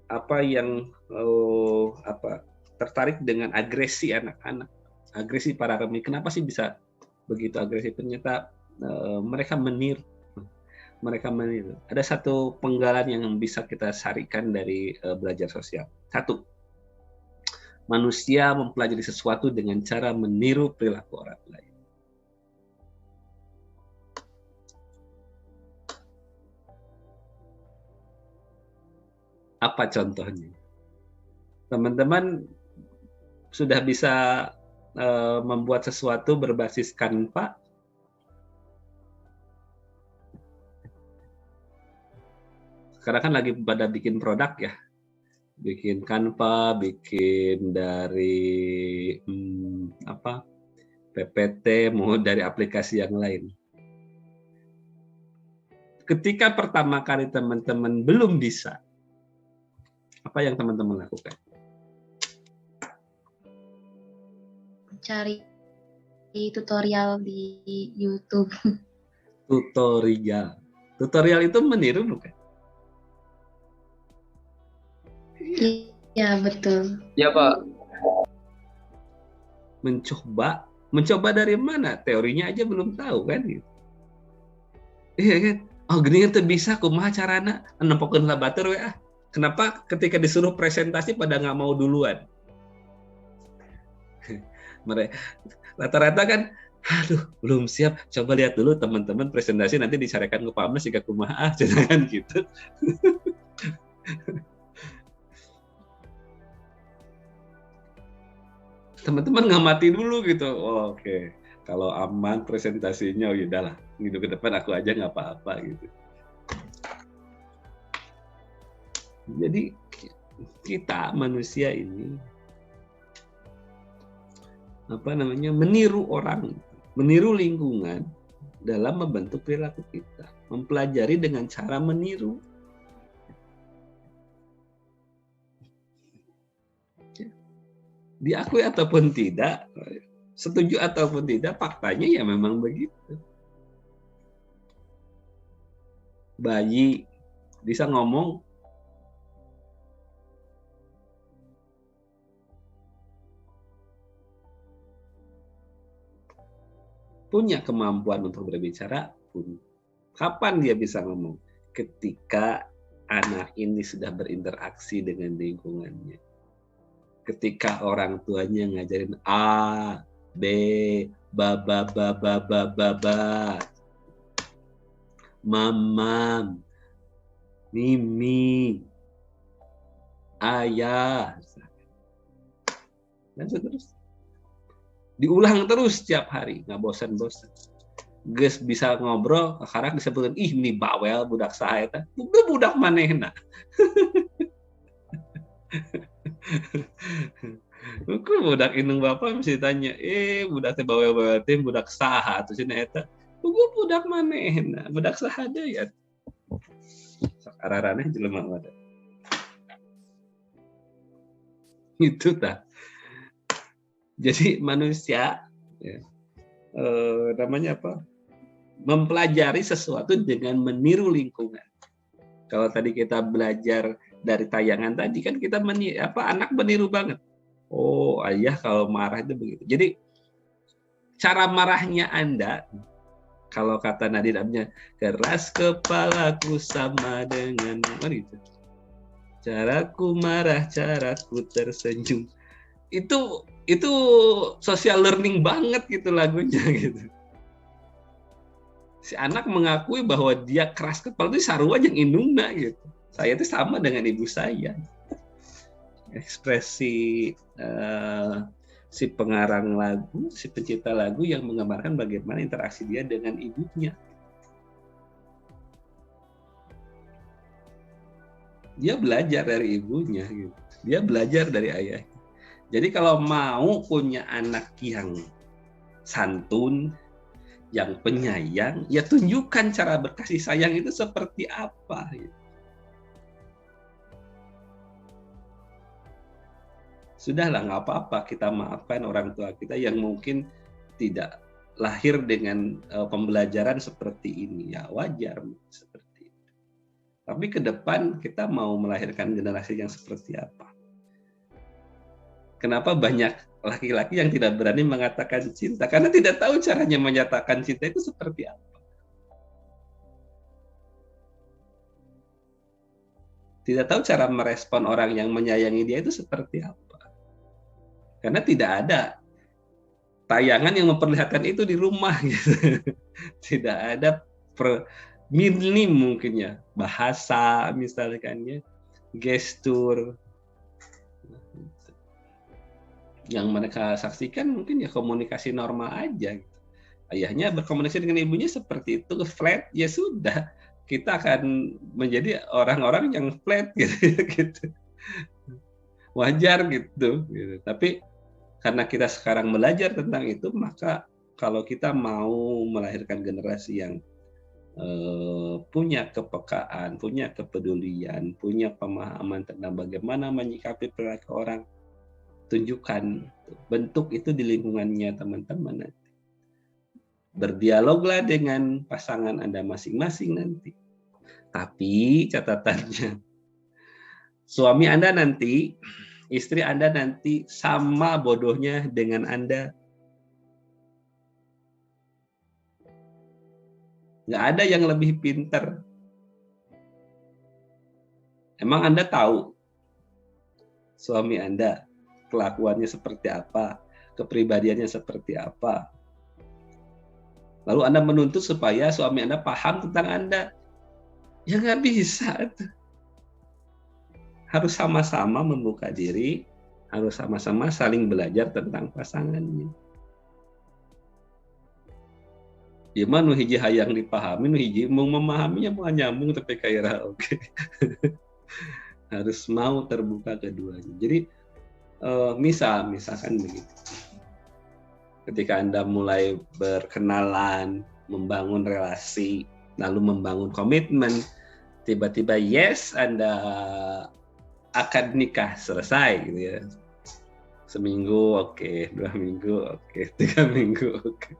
apa yang tertarik dengan agresi anak-anak, agresi para remaja. Kenapa sih bisa begitu agresif? Ternyata mereka meniru. Ada satu penggalan yang bisa kita sarikan dari belajar sosial. Satu, manusia mempelajari sesuatu dengan cara meniru perilaku orang lain. Apa contohnya? Teman-teman sudah bisa membuat sesuatu berbasis Canva? Sekarang kan lagi pada bikin produk ya. Bikin Canva, bikin dari PPT, mau dari aplikasi yang lain. Ketika pertama kali teman-teman belum bisa, apa yang teman-teman lakukan? Cari tutorial di YouTube. Tutorial itu meniru bukan? Iya, betul. Ya, Pak. Mencoba dari mana? Teorinya aja belum tahu kan? Iya kan? Oh, gini itu bisa, kumaha carana? Nempokeun lah batur we ah. Kenapa ketika disuruh presentasi pada nggak mau duluan? Mereka rata-rata kan, aduh belum siap. Coba lihat dulu teman-teman presentasi, nanti disarekan ke Pak Mas jika kumaha jangan gitu. Teman-teman ngamati dulu gitu. Oh, oke. Kalau aman presentasinya, ya udahlah. Minggu ke depan aku aja nggak apa-apa gitu. Jadi kita manusia ini meniru orang, meniru lingkungan dalam membentuk perilaku kita, mempelajari dengan cara meniru. Diakui ataupun tidak, setuju ataupun tidak, faktanya ya memang begitu. Bayi bisa ngomong, punya kemampuan untuk berbicara pun. Kapan dia bisa ngomong? Ketika anak ini sudah berinteraksi dengan lingkungannya. Ketika orang tuanya ngajarin A, B, ba, mamam, mimi, ayah, dan seterusnya. Diulang terus setiap hari, nggak bosan-bosan. Geus bisa ngobrol, sekarang disebutin, ih ini bawel budak saha eta. Budak manehna. Ku budak indung bapak mesti tanya, budak teh bawel-bawel teh budak saha atuh cenah eta. Ku budak manehna, budak saha deui ya. Sakararana jelema mah. Itu tah. Jadi manusia ya, namanya apa? Mempelajari sesuatu dengan meniru lingkungan. Kalau tadi kita belajar dari tayangan tadi kan kita anak meniru banget. Oh, ayah kalau marah itu begitu. Jadi cara marahnya Anda, kalau kata Nadine, keras kepalaku sama dengan gitu. Caraku marah, caraku tersenyum. Itu social learning banget gitu lagunya gitu. Si anak mengakui bahwa dia keras kepala itu sarua yang indungna gitu. Saya itu sama dengan ibu saya. Ekspresi si pengarang lagu, si pencipta lagu yang menggambarkan bagaimana interaksi dia dengan ibunya. Dia belajar dari ibunya gitu. Dia belajar dari ayahnya. Jadi kalau mau punya anak yang santun, yang penyayang, ya tunjukkan cara berkasih sayang itu seperti apa. Gitu. Sudahlah, nggak apa-apa kita maafkan orang tua kita yang mungkin tidak lahir dengan pembelajaran seperti ini. Ya wajar seperti itu. Tapi ke depan kita mau melahirkan generasi yang seperti apa? Kenapa banyak laki-laki yang tidak berani mengatakan cinta? Karena tidak tahu caranya menyatakan cinta itu seperti apa. Tidak tahu cara merespon orang yang menyayangi dia itu seperti apa. Karena tidak ada tayangan yang memperlihatkan itu di rumah. Gitu. Tidak ada minim mungkin ya. Bahasa misalkan ya. Gestur. Yang mereka saksikan mungkin ya komunikasi normal aja gitu. Ayahnya berkomunikasi dengan ibunya seperti itu, flat, ya sudah kita akan menjadi orang-orang yang flat gitu. Wajar gitu. Tapi karena kita sekarang belajar tentang itu, maka kalau kita mau melahirkan generasi yang punya kepekaan, punya kepedulian, punya pemahaman tentang bagaimana menyikapi perilaku orang, tunjukkan bentuk itu di lingkungannya teman-teman nanti. Berdialoglah dengan pasangan Anda masing-masing nanti. Tapi catatannya, suami Anda nanti, istri Anda nanti sama bodohnya dengan Anda. Nggak ada yang lebih pintar. Emang Anda tahu suami Anda kelakuannya seperti apa, kepribadiannya seperti apa. Lalu Anda menuntut supaya suami Anda paham tentang Anda. Ya nggak bisa. Harus sama-sama membuka diri, harus sama-sama saling belajar tentang pasangannya. Ya mana hiji hayang dipahami, nu hiji mau memahaminya mau nyambung tapi kayak oke. Harus mau terbuka keduanya. Jadi misalkan begitu. Ketika Anda mulai berkenalan, membangun relasi, lalu membangun komitmen, tiba-tiba yes Anda akan nikah, selesai gitu ya. Seminggu oke, 2 minggu oke, 3 minggu oke.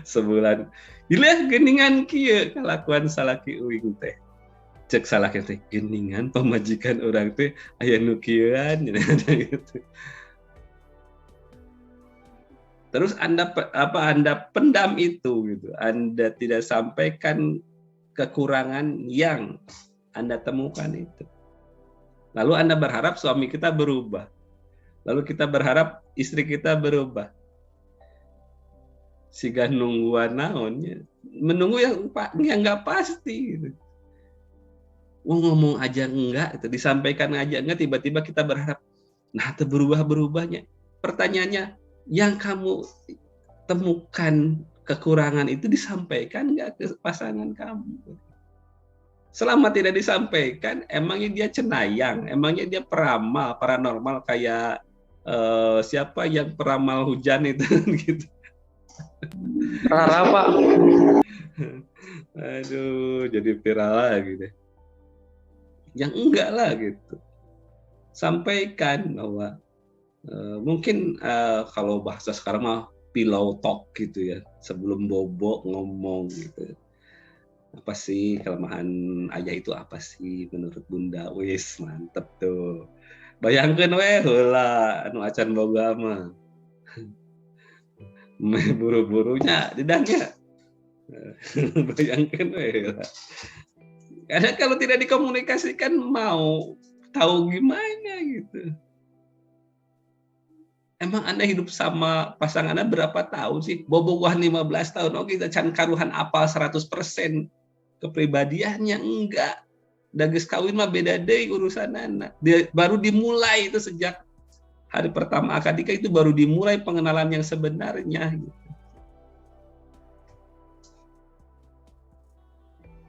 Sebulan, dilihat geningan kieu kelakuan salaki uing teh. cek salah kita geningan pemajikan orang teh aya nu kieuan gitu. Terus Anda pendam itu gitu. Anda tidak sampaikan kekurangan yang Anda temukan itu. Lalu Anda berharap suami kita berubah. Lalu kita berharap istri kita berubah. Siga nungguan naonnya. Menunggu yang enggak pasti gitu. Ngomong aja enggak, itu disampaikan aja enggak, tiba-tiba kita berharap nah itu berubah-berubahnya. Pertanyaannya, yang kamu temukan kekurangan itu disampaikan enggak ke pasangan kamu? Selama tidak disampaikan, emangnya dia cenayang, emangnya dia peramal, paranormal kayak siapa yang peramal hujan itu gitu. Rara Pak. Aduh, jadi viral lagi deh. Yang enggak lah gitu. Sampaikan bahwa mungkin kalau bahasa sekarang mah pillow talk gitu ya. Sebelum bobo ngomong gitu. Apa sih kelemahan ayah itu apa sih menurut Bunda? Wis mantep tuh. Bayangkeun we heula anu acan boga mah. Buru-burunya didahnya. Bayangkeun we heula. Karena kalau tidak dikomunikasikan mau tahu gimana gitu. Emang Anda hidup sama pasangan Anda berapa tahun sih? Bobogoh 15 tahun, oke kita can karuhan apal 100% kepribadiannya enggak. Dages kawin mah beda deh urusan anak. Baru dimulai itu sejak hari pertama akad nikah itu baru dimulai pengenalan yang sebenarnya gitu.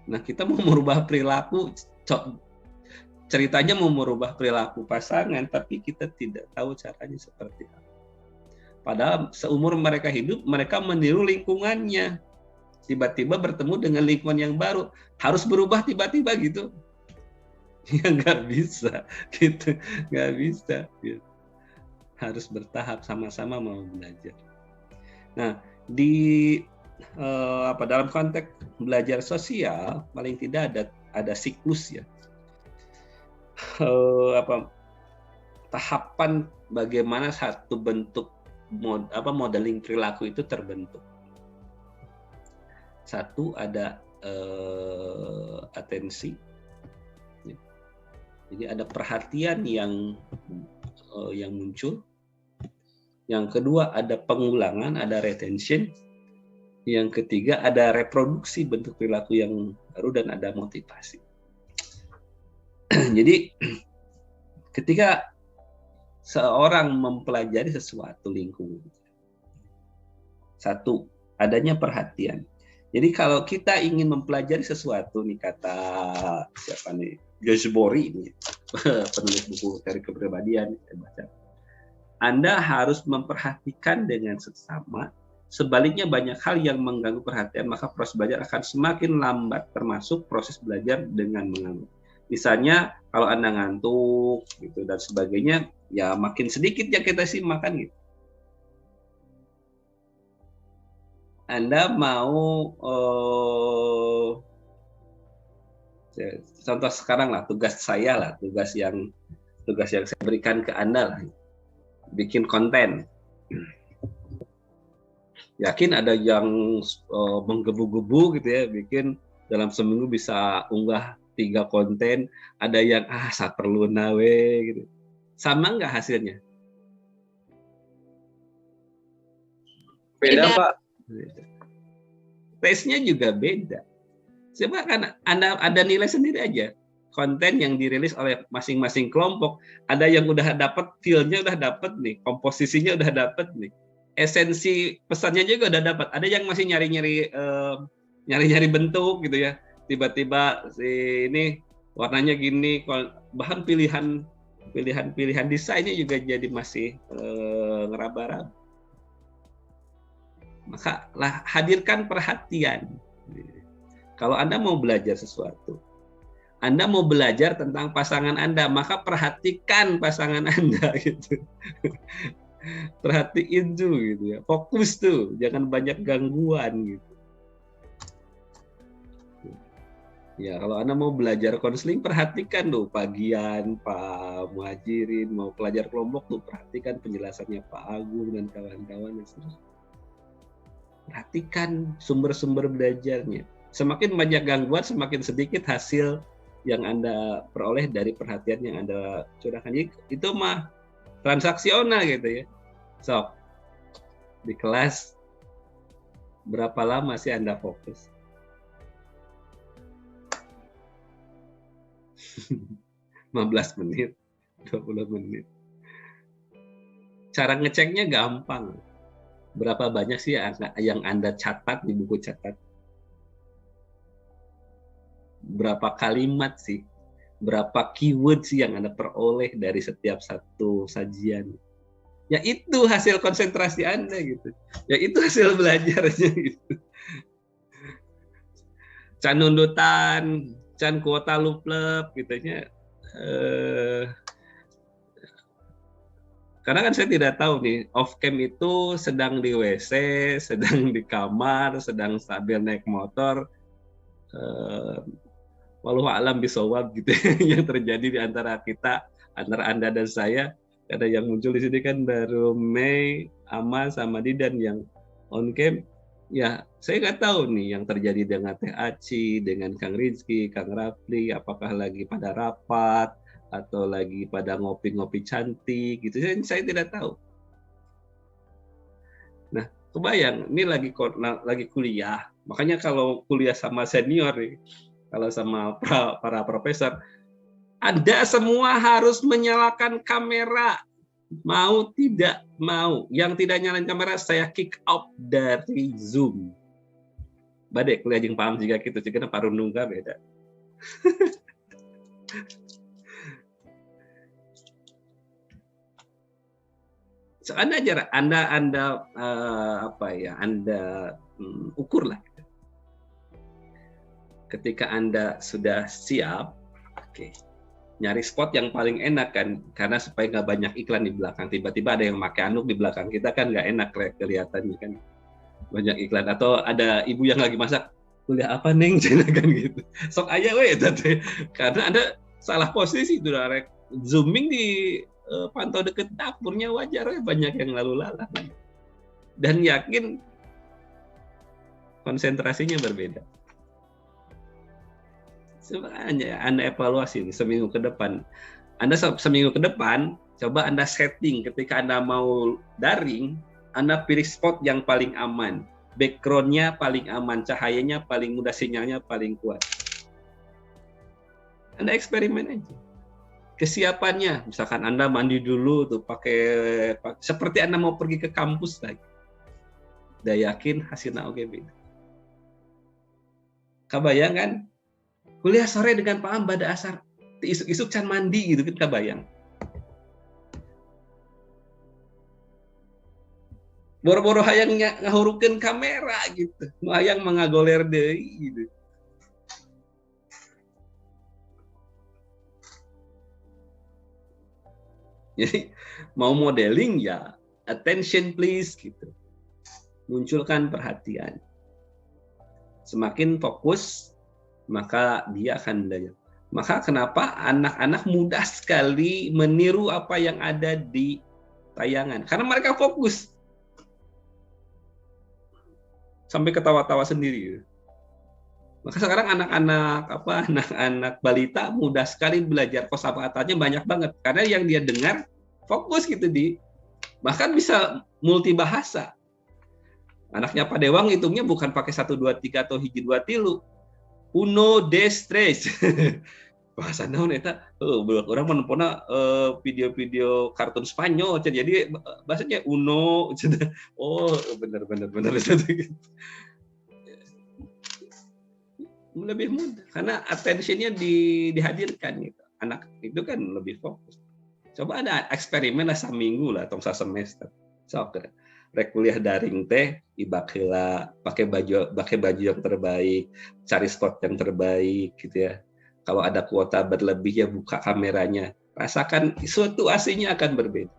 Nah, kita mau merubah perilaku, ceritanya mau merubah perilaku pasangan, tapi kita tidak tahu caranya seperti apa. Padahal seumur mereka hidup, mereka meniru lingkungannya. Tiba-tiba bertemu dengan lingkungan yang baru, harus berubah tiba-tiba gitu. Ya nggak bisa, gitu, nggak bisa. Gitu. Harus bertahap sama-sama mau belajar. Nah, dalam konteks belajar sosial paling tidak ada siklus ya, tahapan bagaimana satu bentuk modeling perilaku itu terbentuk. Satu ada atensi, jadi ada perhatian yang muncul. Yang kedua ada pengulangan, ada retention. Yang ketiga ada reproduksi bentuk perilaku yang baru dan ada motivasi. Jadi ketika seorang mempelajari sesuatu lingkungan, satu adanya perhatian. Jadi kalau kita ingin mempelajari sesuatu nih kata siapa nih Gosbori ini penulis buku teori kepribadian saya baca. Anda harus memperhatikan dengan seksama. Sebaliknya banyak hal yang mengganggu perhatian, maka proses belajar akan semakin lambat, termasuk proses belajar dengan mengangguk. Misalnya kalau Anda ngantuk gitu dan sebagainya, ya makin sedikit yang kita simak kan gitu. Anda mau contoh sekarang lah tugas yang saya berikan ke Anda lah, bikin konten. Yakin ada yang menggebu-gebu gitu ya, bikin dalam seminggu bisa unggah 3 konten, ada yang saperlu nawe gitu. Sama nggak hasilnya? Beda Pak. Taste-nya juga beda. Coba kan Anda ada nilai sendiri aja. Konten yang dirilis oleh masing-masing kelompok, ada yang udah dapat feel-nya udah dapat nih, komposisinya udah dapat nih. Esensi pesannya juga udah dapat. Ada yang masih nyari-nyari bentuk gitu ya. Tiba-tiba ini warnanya gini, bahan pilihan desainnya juga jadi masih ngeraba-raba. Maka hadirkan perhatian. Kalau Anda mau belajar sesuatu, Anda mau belajar tentang pasangan Anda, maka perhatikan pasangan Anda gitu. Perhatiin tuh gitu ya, fokus tuh, jangan banyak gangguan gitu. Ya, kalau Anda mau belajar konseling, perhatikan tuh pagian Pak Muhajirin, mau pelajar kelompok tuh perhatikan penjelasannya Pak Agung dan kawan-kawan. Perhatikan sumber-sumber belajarnya. Semakin banyak gangguan, semakin sedikit hasil yang Anda peroleh dari perhatian yang Anda curahkan. Itu mah transaksional gitu ya. So, di kelas berapa lama sih Anda fokus? 15 menit, 20 menit. Cara ngeceknya gampang. Berapa banyak sih yang Anda catat di buku catat? Berapa kalimat sih? Berapa keyword sih yang Anda peroleh dari setiap satu sajian? Ya itu hasil konsentrasi Anda gitu. Ya itu hasil belajarnya gitu. Can nundutan, can kuota luplep gitu ya. Karena kan saya tidak tahu nih, off cam itu sedang di WC, sedang di kamar, sedang sambil naik motor, walau alam bisawab gitu yang terjadi di antara kita, antara Anda dan saya. Karena yang muncul di sini kan baru Mei, Ama, sama Didan yang on cam. Ya, saya nggak tahu nih yang terjadi dengan Teh Aci, dengan Kang Rizky, Kang Rafli, apakah lagi pada rapat, atau lagi pada ngopi-ngopi cantik gitu, saya tidak tahu. Nah, kebayang ini lagi kuliah, makanya kalau kuliah sama senior nih, kalau sama para profesor, Anda semua harus menyalakan kamera, mau tidak mau. Yang tidak nyalain kamera saya kick out dari Zoom. Badek kuliah jeung paham juga gitu, jika parundungga beda. So, Anda ukurlah. Ketika Anda sudah siap, oke, nyari spot yang paling enak kan, karena supaya nggak banyak iklan di belakang. Tiba-tiba ada yang pakai anduk di belakang kita kan nggak enak kelihatannya kan, banyak iklan. Atau ada ibu yang lagi masak, kuliah apa neng, kan gitu. Sok aja weh, karena Anda salah posisi tuh, zooming di pantau deket dapurnya, wajar banyak yang lalu lalang dan yakin konsentrasinya berbeda. Sebenarnya Anda evaluasi seminggu ke depan. Anda seminggu ke depan coba Anda setting ketika Anda mau daring, Anda pilih spot yang paling aman, backgroundnya paling aman, cahayanya paling mudah, sinyalnya paling kuat. Anda eksperimen aja. Kesiapannya, misalkan Anda mandi dulu tuh pakai seperti Anda mau pergi ke kampus lagi. Udah yakin hasilnya oke beda. Kabayang kan? Kuliah sore dengan paham pada asar, isuk-isuk can mandi gitu kan, kabayang. Boro-boro hayang ngahurukeun kamera gitu. Nu hayang mangagoler deui gitu. Jadi mau modeling ya attention please gitu. Munculkan perhatian. Semakin fokus maka dia akan belajar. Maka kenapa anak-anak mudah sekali meniru apa yang ada di tayangan? Karena mereka fokus. Sampai ketawa-tawa sendiri. Maka sekarang anak-anak balita mudah sekali belajar kosakatanya, banyak banget karena yang dia dengar fokus gitu, bahkan bisa multibahasa. Anaknya Pak Dewang hitungnya bukan pakai 1 2 3 atau hiji 2 3. Uno des tres. Bahasa naon eta? Budak urang menempona video-video kartun Spanyol, jadi bahasanya uno. Oh, benar. Lebih mudah karena attention-nya dihadirkan gitu. Anak itu kan lebih fokus. Coba ada eksperimen lah seminggu lah atau semester. Sok rek kuliah daring teh ibak heula, pakai baju yang terbaik, cari spot yang terbaik gitu ya. Kalau ada kuota berlebih ya buka kameranya. Rasakan suatu aslinya akan berbeda.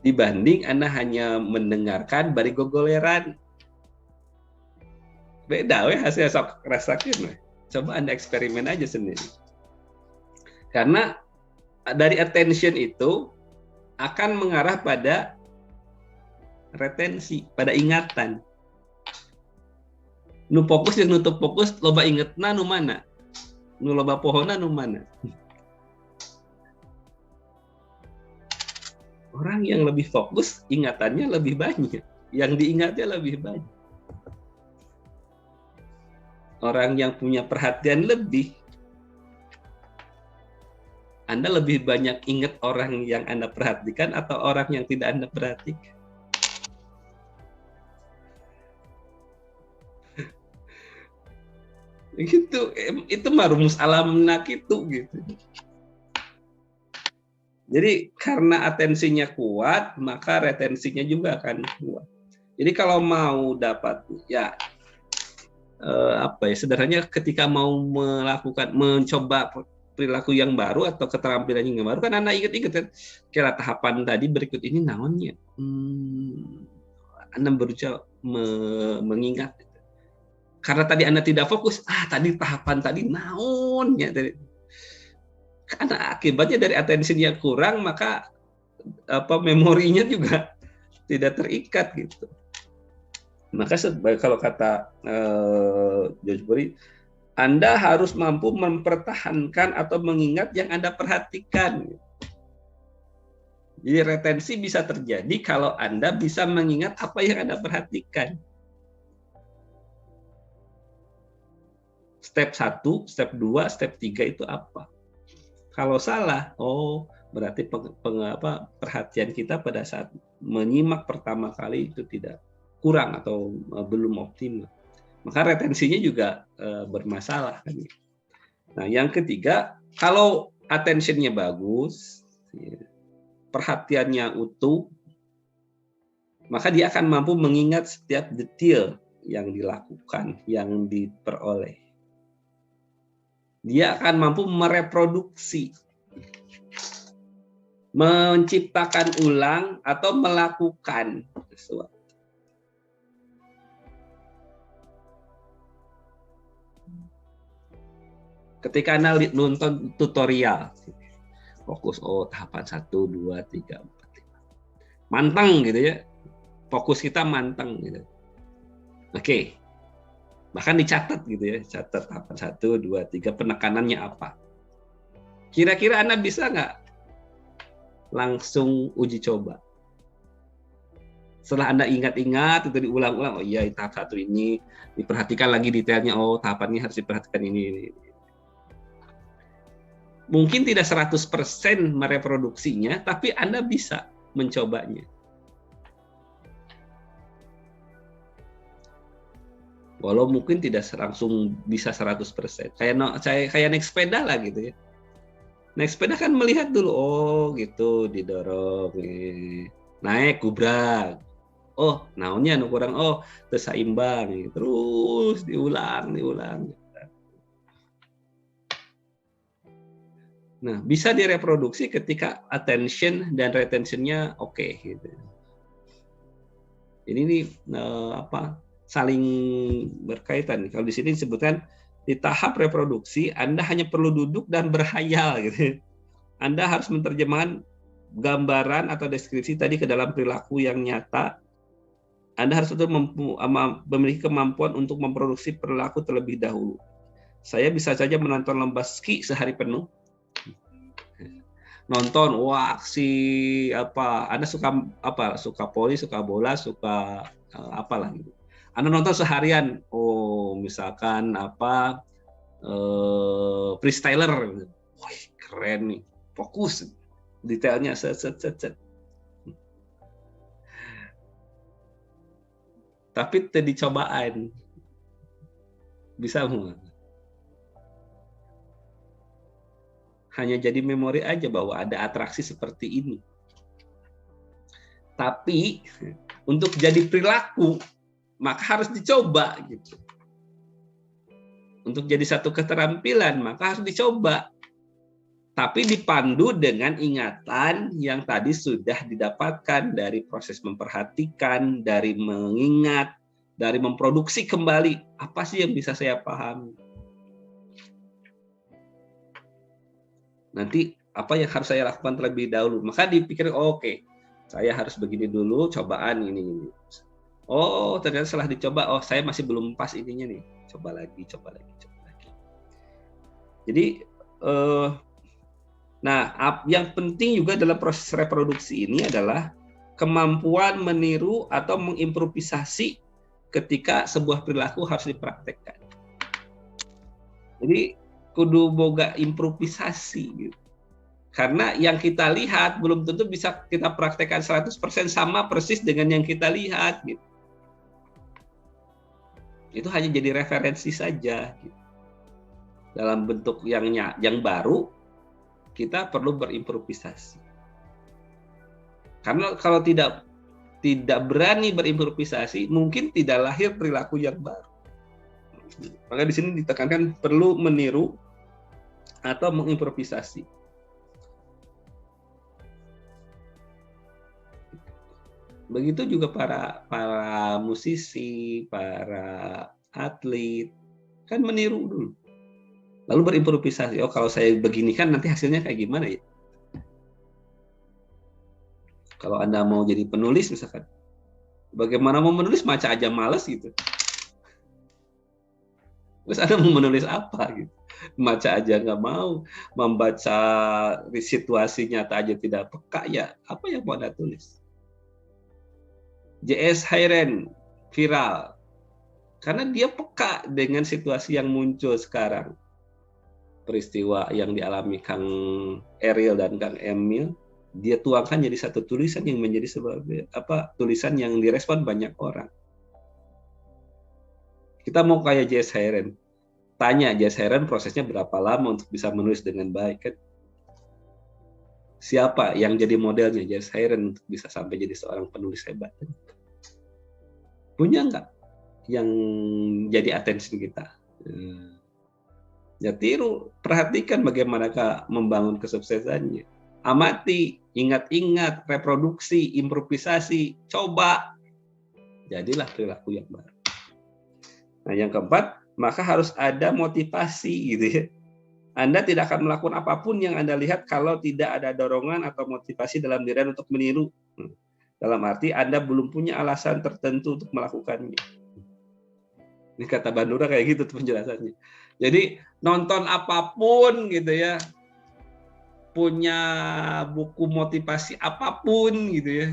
dibanding Anda hanya mendengarkan bari gogoleran. Beda weh hasil sok rasakeun weh. Coba Anda eksperimen aja sendiri. Karena dari attention itu akan mengarah pada retensi, pada ingatan. Nu fokus yang nutup fokus loba ingetna nu mana? Nu loba pohonna nu mana? Orang yang lebih fokus ingatannya lebih banyak, yang diingatnya lebih banyak. Orang yang punya perhatian lebih, Anda lebih banyak ingat orang yang Anda perhatikan atau orang yang tidak Anda perhatikan? Gitu, itu mah rumus alam gitu. Jadi karena atensinya kuat, maka retensinya juga akan kuat. Jadi kalau mau dapat ya sederhananya ketika mau mencoba perilaku yang baru atau keterampilan yang baru kan Anda ingat-ingat kan kira tahapan tadi berikut ini naonnya. Anda berusaha mengingat. Karena tadi Anda tidak fokus, tadi tahapan tadi naonnya tadi. Karena akibatnya dari atensinya kurang, maka memorinya juga tidak terikat gitu. Maka kalau kata George Bury, Anda harus mampu mempertahankan atau mengingat yang Anda perhatikan. Jadi retensi bisa terjadi kalau Anda bisa mengingat apa yang Anda perhatikan. Step 1, step 2, step 3 itu apa? Kalau salah, berarti perhatian kita pada saat menyimak pertama kali itu tidak kurang atau belum optimal. Maka retensinya juga bermasalah. Nah, yang ketiga, kalau attention-nya bagus, perhatiannya utuh, maka dia akan mampu mengingat setiap detail yang dilakukan, yang diperoleh. Dia akan mampu mereproduksi, menciptakan ulang atau melakukan sesuatu. Ketika Anda nonton tutorial, fokus tahapan 1, 2, 3, 4, 5. Manteng gitu ya. Fokus kita manteng gitu. Oke. Bahkan dicatat gitu ya, catat tahapan 1, 2, 3 penekanannya apa. Kira-kira Anda bisa nggak langsung uji coba? Setelah Anda ingat-ingat itu diulang-ulang, iya tahap 1 ini diperhatikan lagi detailnya, tahapan ini harus diperhatikan ini. Mungkin tidak 100% mereproduksinya, tapi Anda bisa mencobanya. Walau mungkin tidak langsung bisa 100%. Kayak naik sepeda lah gitu ya. Naik sepeda kan melihat dulu, gitu, didorong. Naik, gubrak. Naonnya nu kurang, teu saimbang. Terus diulang. Nah, bisa direproduksi ketika attention dan retention-nya oke gitu. Ini saling berkaitan. Kalau di sini disebutkan di tahap reproduksi Anda hanya perlu duduk dan berhayal gitu. Anda harus menerjemahkan gambaran atau deskripsi tadi ke dalam perilaku yang nyata. Anda harus memiliki kemampuan untuk memproduksi perilaku terlebih dahulu. Saya bisa saja menonton lomba ski sehari penuh. Nonton Anda suka voli, suka bola, suka apalah gitu. Anda nonton seharian, misalkan freestyler, wih keren nih, fokus, detailnya set. Tapi tadi cobaan, bisa nggak? Hanya jadi memori aja bahwa ada atraksi seperti ini. Tapi untuk jadi perilaku maka harus dicoba gitu. Untuk jadi satu keterampilan maka harus dicoba. tapi dipandu dengan ingatan yang tadi sudah didapatkan dari proses memperhatikan, dari mengingat, dari memproduksi kembali. Apa sih yang bisa saya pahami? Nanti apa yang harus saya lakukan terlebih dahulu? Maka dipikir, oke, saya harus begini dulu, cobaan ini. Oh, ternyata setelah dicoba, oh saya masih belum pas ininya nih. Coba lagi. Jadi, nah, yang penting juga dalam proses reproduksi ini adalah kemampuan meniru atau mengimprovisasi ketika sebuah perilaku harus dipraktekkan. Jadi, kudu boga improvisasi gitu. Karena yang kita lihat belum tentu bisa kita praktekkan 100% sama persis dengan yang kita lihat gitu. Itu hanya jadi referensi saja gitu. Dalam bentuk yang baru, kita perlu berimprovisasi. Karena kalau tidak berani berimprovisasi, mungkin tidak lahir perilaku yang baru. Maka di sini ditekankan perlu meniru atau mengimprovisasi. Begitu juga para musisi, para atlet, kan meniru dulu. Lalu berimprovisasi. Oh, kalau saya begini kan nanti hasilnya kayak gimana ya? Kalau Anda mau jadi penulis misalkan, bagaimana mau menulis, maca aja males gitu. Terus Anda mau menulis apa gitu? Maca aja nggak mau, membaca situasi nyata aja tidak peka, ya apa yang mau Anda tulis? JS Hairen viral karena dia peka dengan situasi yang muncul sekarang. Peristiwa yang dialami Kang Eril dan Kang Emil, dia tuangkan jadi satu tulisan yang menjadi tulisan yang direspon banyak orang. Kita mau kayak JS Hairen, tanya JS Hairen prosesnya berapa lama untuk bisa menulis dengan baik kan? Siapa yang jadi modelnya JS Hairen untuk bisa sampai jadi seorang penulis hebat? Punya nggak yang jadi attention kita? Ya tiru, perhatikan bagaimana membangun kesuksesannya. Amati, ingat-ingat, reproduksi, improvisasi, coba. Jadilah perilaku yang baru. Nah, yang keempat, maka harus ada motivasi gitu ya. Anda tidak akan melakukan apapun yang Anda lihat kalau tidak ada dorongan atau motivasi dalam diri Anda untuk meniru. Dalam arti Anda belum punya alasan tertentu untuk melakukannya. Ini kata Bandura kayak gitu tuh penjelasannya. Jadi nonton apapun gitu ya, punya buku motivasi apapun gitu ya,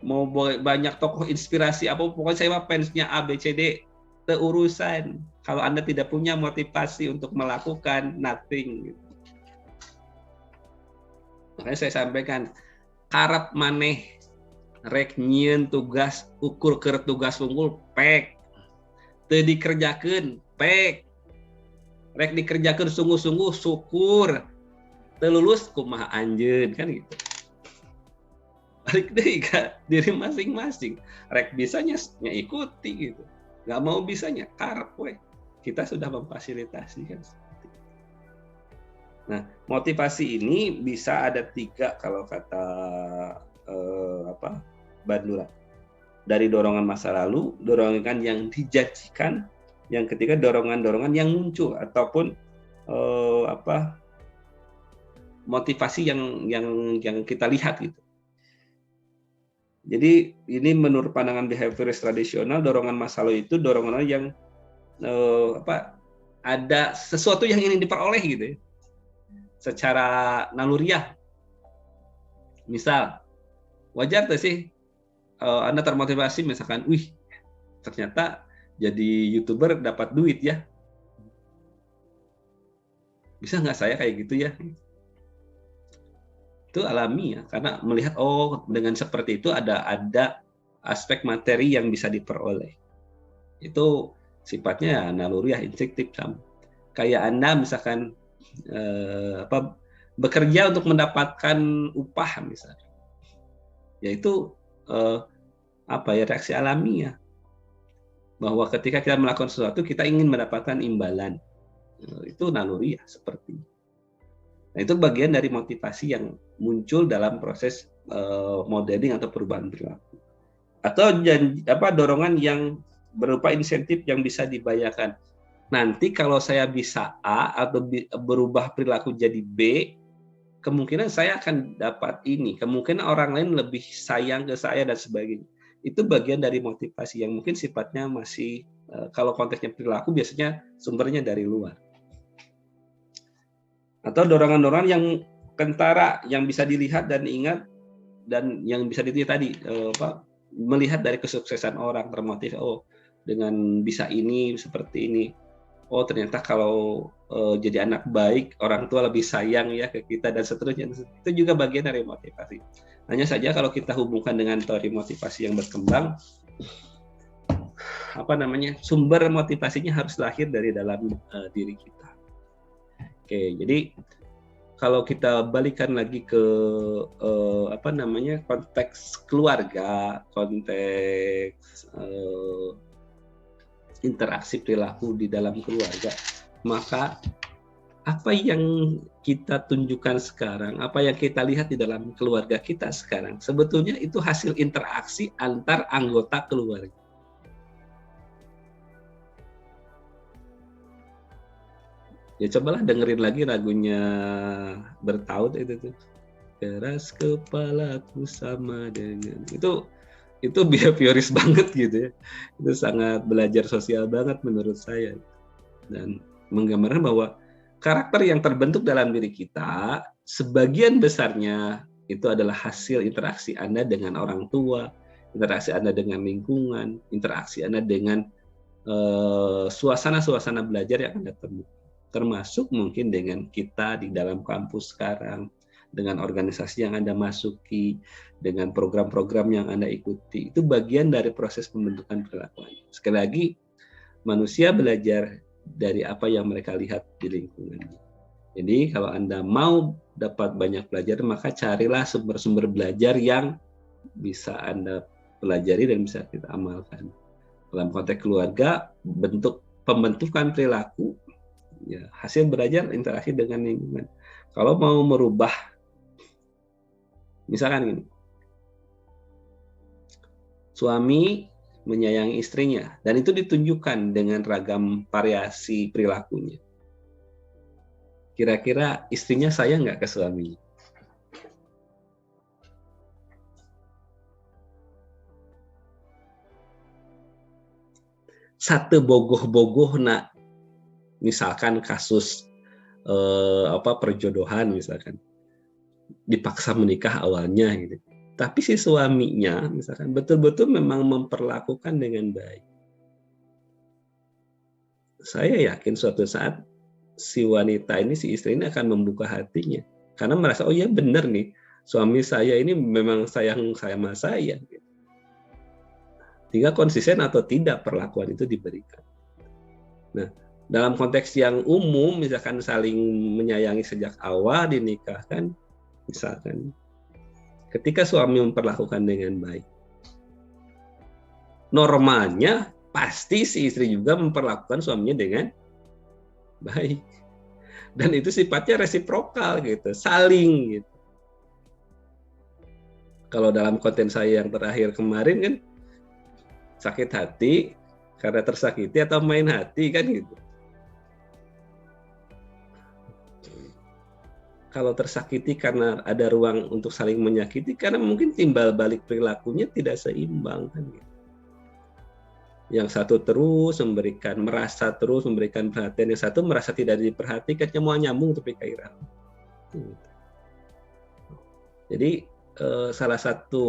mau banyak tokoh inspirasi apa, pokoknya saya fansnya ABCD, urusan. Kalau Anda tidak punya motivasi untuk melakukan, nothing. Gitu. Makanya saya sampaikan, karep maneh rek nyieun tugas ukur keur tugas unggul pek teu dikerjakeun pek rek dikerjakeun sungguh-sungguh syukur teu lulus kumaha anjeun kan gitu. Balik deui ka diri masing-masing, rek bisanya ikuti gitu, nggak mau bisanya karep we, kita sudah memfasilitasi kan. Nah, motivasi ini bisa ada 3 kalau kata Bandura. Dari dorongan masa lalu, dorongan yang dijanjikan, yang ketiga dorongan-dorongan yang muncul ataupun motivasi yang kita lihat gitu. Jadi ini menurut pandangan behavioris tradisional, dorongan masa lalu itu dorongan yang ada sesuatu yang ingin diperoleh gitu ya. Secara naluriah. Misal, wajar tuh sih Anda termotivasi misalkan, wih ternyata jadi YouTuber dapat duit ya. Bisa nggak saya kayak gitu ya? Itu alami ya, karena melihat dengan seperti itu ada aspek materi yang bisa diperoleh. Itu sifatnya naluriah, instinktif sama. Kayak Anda misalkan bekerja untuk mendapatkan upah misalnya, yaitu reaksi alamiah bahwa ketika kita melakukan sesuatu kita ingin mendapatkan imbalan, itu naluriah seperti. Nah, itu bagian dari motivasi yang muncul dalam proses modeling atau perubahan perilaku. Atau dorongan yang berupa insentif yang bisa dibayarkan. Nanti kalau saya bisa A atau berubah perilaku jadi B, kemungkinan saya akan dapat ini. Kemungkinan orang lain lebih sayang ke saya dan sebagainya. Itu bagian dari motivasi yang mungkin sifatnya masih, kalau konteksnya perilaku biasanya sumbernya dari luar. Atau dorongan-dorongan yang kentara, yang bisa dilihat dan ingat, dan yang bisa dilihat tadi, melihat dari kesuksesan orang, termotiv, oh dengan bisa ini, seperti ini. Oh ternyata kalau jadi anak baik, orang tua lebih sayang ya ke kita dan seterusnya. Itu juga bagian dari motivasi. Hanya saja kalau kita hubungkan dengan teori motivasi yang berkembang, sumber motivasinya harus lahir dari dalam diri kita. Oke, jadi kalau kita balikan lagi ke konteks keluarga, konteks interaksi perilaku di dalam keluarga, maka apa yang kita tunjukkan sekarang, apa yang kita lihat di dalam keluarga kita sekarang, sebetulnya itu hasil interaksi antar anggota keluarga. Ya cobalah dengerin lagi lagunya Bertaut itu tuh. Keras kepalaku sama dengan itu behavioris banget gitu ya. Itu sangat belajar sosial banget menurut saya. Dan menggambarkan bahwa karakter yang terbentuk dalam diri kita sebagian besarnya itu adalah hasil interaksi Anda dengan orang tua, interaksi Anda dengan lingkungan, interaksi Anda dengan suasana-suasana belajar yang Anda temukan. Termasuk mungkin dengan kita di dalam kampus sekarang, dengan organisasi yang Anda masuki, dengan program-program yang Anda ikuti. Itu bagian dari proses pembentukan perilaku. Sekali lagi, manusia belajar dari apa yang mereka lihat di lingkungan. Jadi kalau Anda mau dapat banyak belajar, maka carilah sumber-sumber belajar yang bisa Anda pelajari dan bisa kita amalkan. Dalam konteks keluarga, bentuk pembentukan perilaku, ya, hasil belajar interaksi dengan lingkungan. Kalau mau merubah, misalkan gini, suami menyayangi istrinya, dan itu ditunjukkan dengan ragam variasi perilakunya. Kira-kira istrinya sayang nggak ke suaminya? Satu bogoh-bogoh nak, misalkan kasus perjodohan misalkan, dipaksa menikah awalnya gitu. Tapi si suaminya misalkan betul-betul memang memperlakukan dengan baik. Saya yakin suatu saat si wanita ini, si istri ini akan membuka hatinya. Karena merasa, oh iya benar nih, suami saya ini memang sayang sama saya. Tinggal konsisten atau tidak perlakuan itu diberikan. Nah, dalam konteks yang umum, misalkan saling menyayangi sejak awal dinikahkan, misalkan ketika suami memperlakukan dengan baik, normalnya pasti si istri juga memperlakukan suaminya dengan baik. Dan itu sifatnya resiprokal gitu, saling gitu. Kalau dalam konten saya yang terakhir kemarin kan, sakit hati karena tersakiti atau main hati kan gitu. Kalau tersakiti karena ada ruang untuk saling menyakiti, karena mungkin timbal balik perilakunya tidak seimbang kan gitu. Yang satu terus merasa terus memberikan perhatian, yang satu merasa tidak diperhatikan, semua nyambung tapi kairah. Jadi salah satu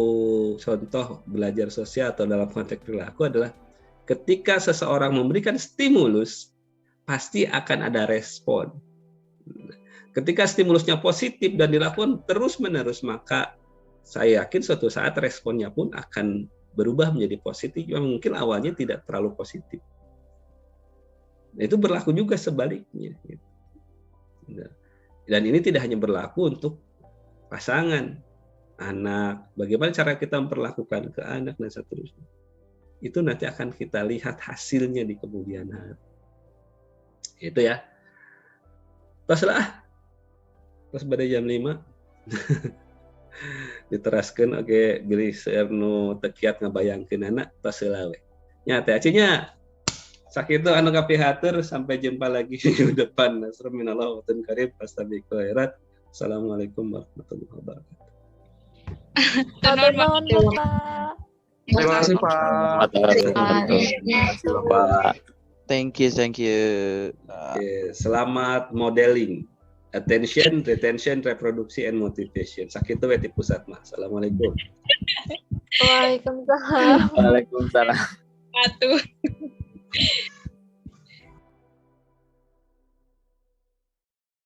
contoh belajar sosial atau dalam konteks perilaku adalah ketika seseorang memberikan stimulus, pasti akan ada respon. Ketika stimulusnya positif dan dilakukan terus-menerus, maka saya yakin suatu saat responnya pun akan berubah menjadi positif, yang mungkin awalnya tidak terlalu positif. Nah, itu berlaku juga sebaliknya. Dan ini tidak hanya berlaku untuk pasangan, anak, bagaimana cara kita memperlakukan ke anak dan seterusnya. Itu nanti akan kita lihat hasilnya di kemudian hari. Itu ya. Teruslah. Terus pada jam 5 diteraskan oke beli seueur nu teu kiat ngabayangkeun anak tos heula we. Nya teh acinya sakitu anu kapihatur sampai jumpa lagi minggu depan. Nasrullah wa karim fastabiqul khairat. Assalamualaikum warahmatullahi wabarakatuh. Terima kasih Pak. Pak. Thank you. Oke, selamat modeling. Attention, retention, reproduksi, and motivation. Sakitu we ti pusat mah. Assalamualaikum. Waalaikumsalam. Waalaikumsalam. Satu.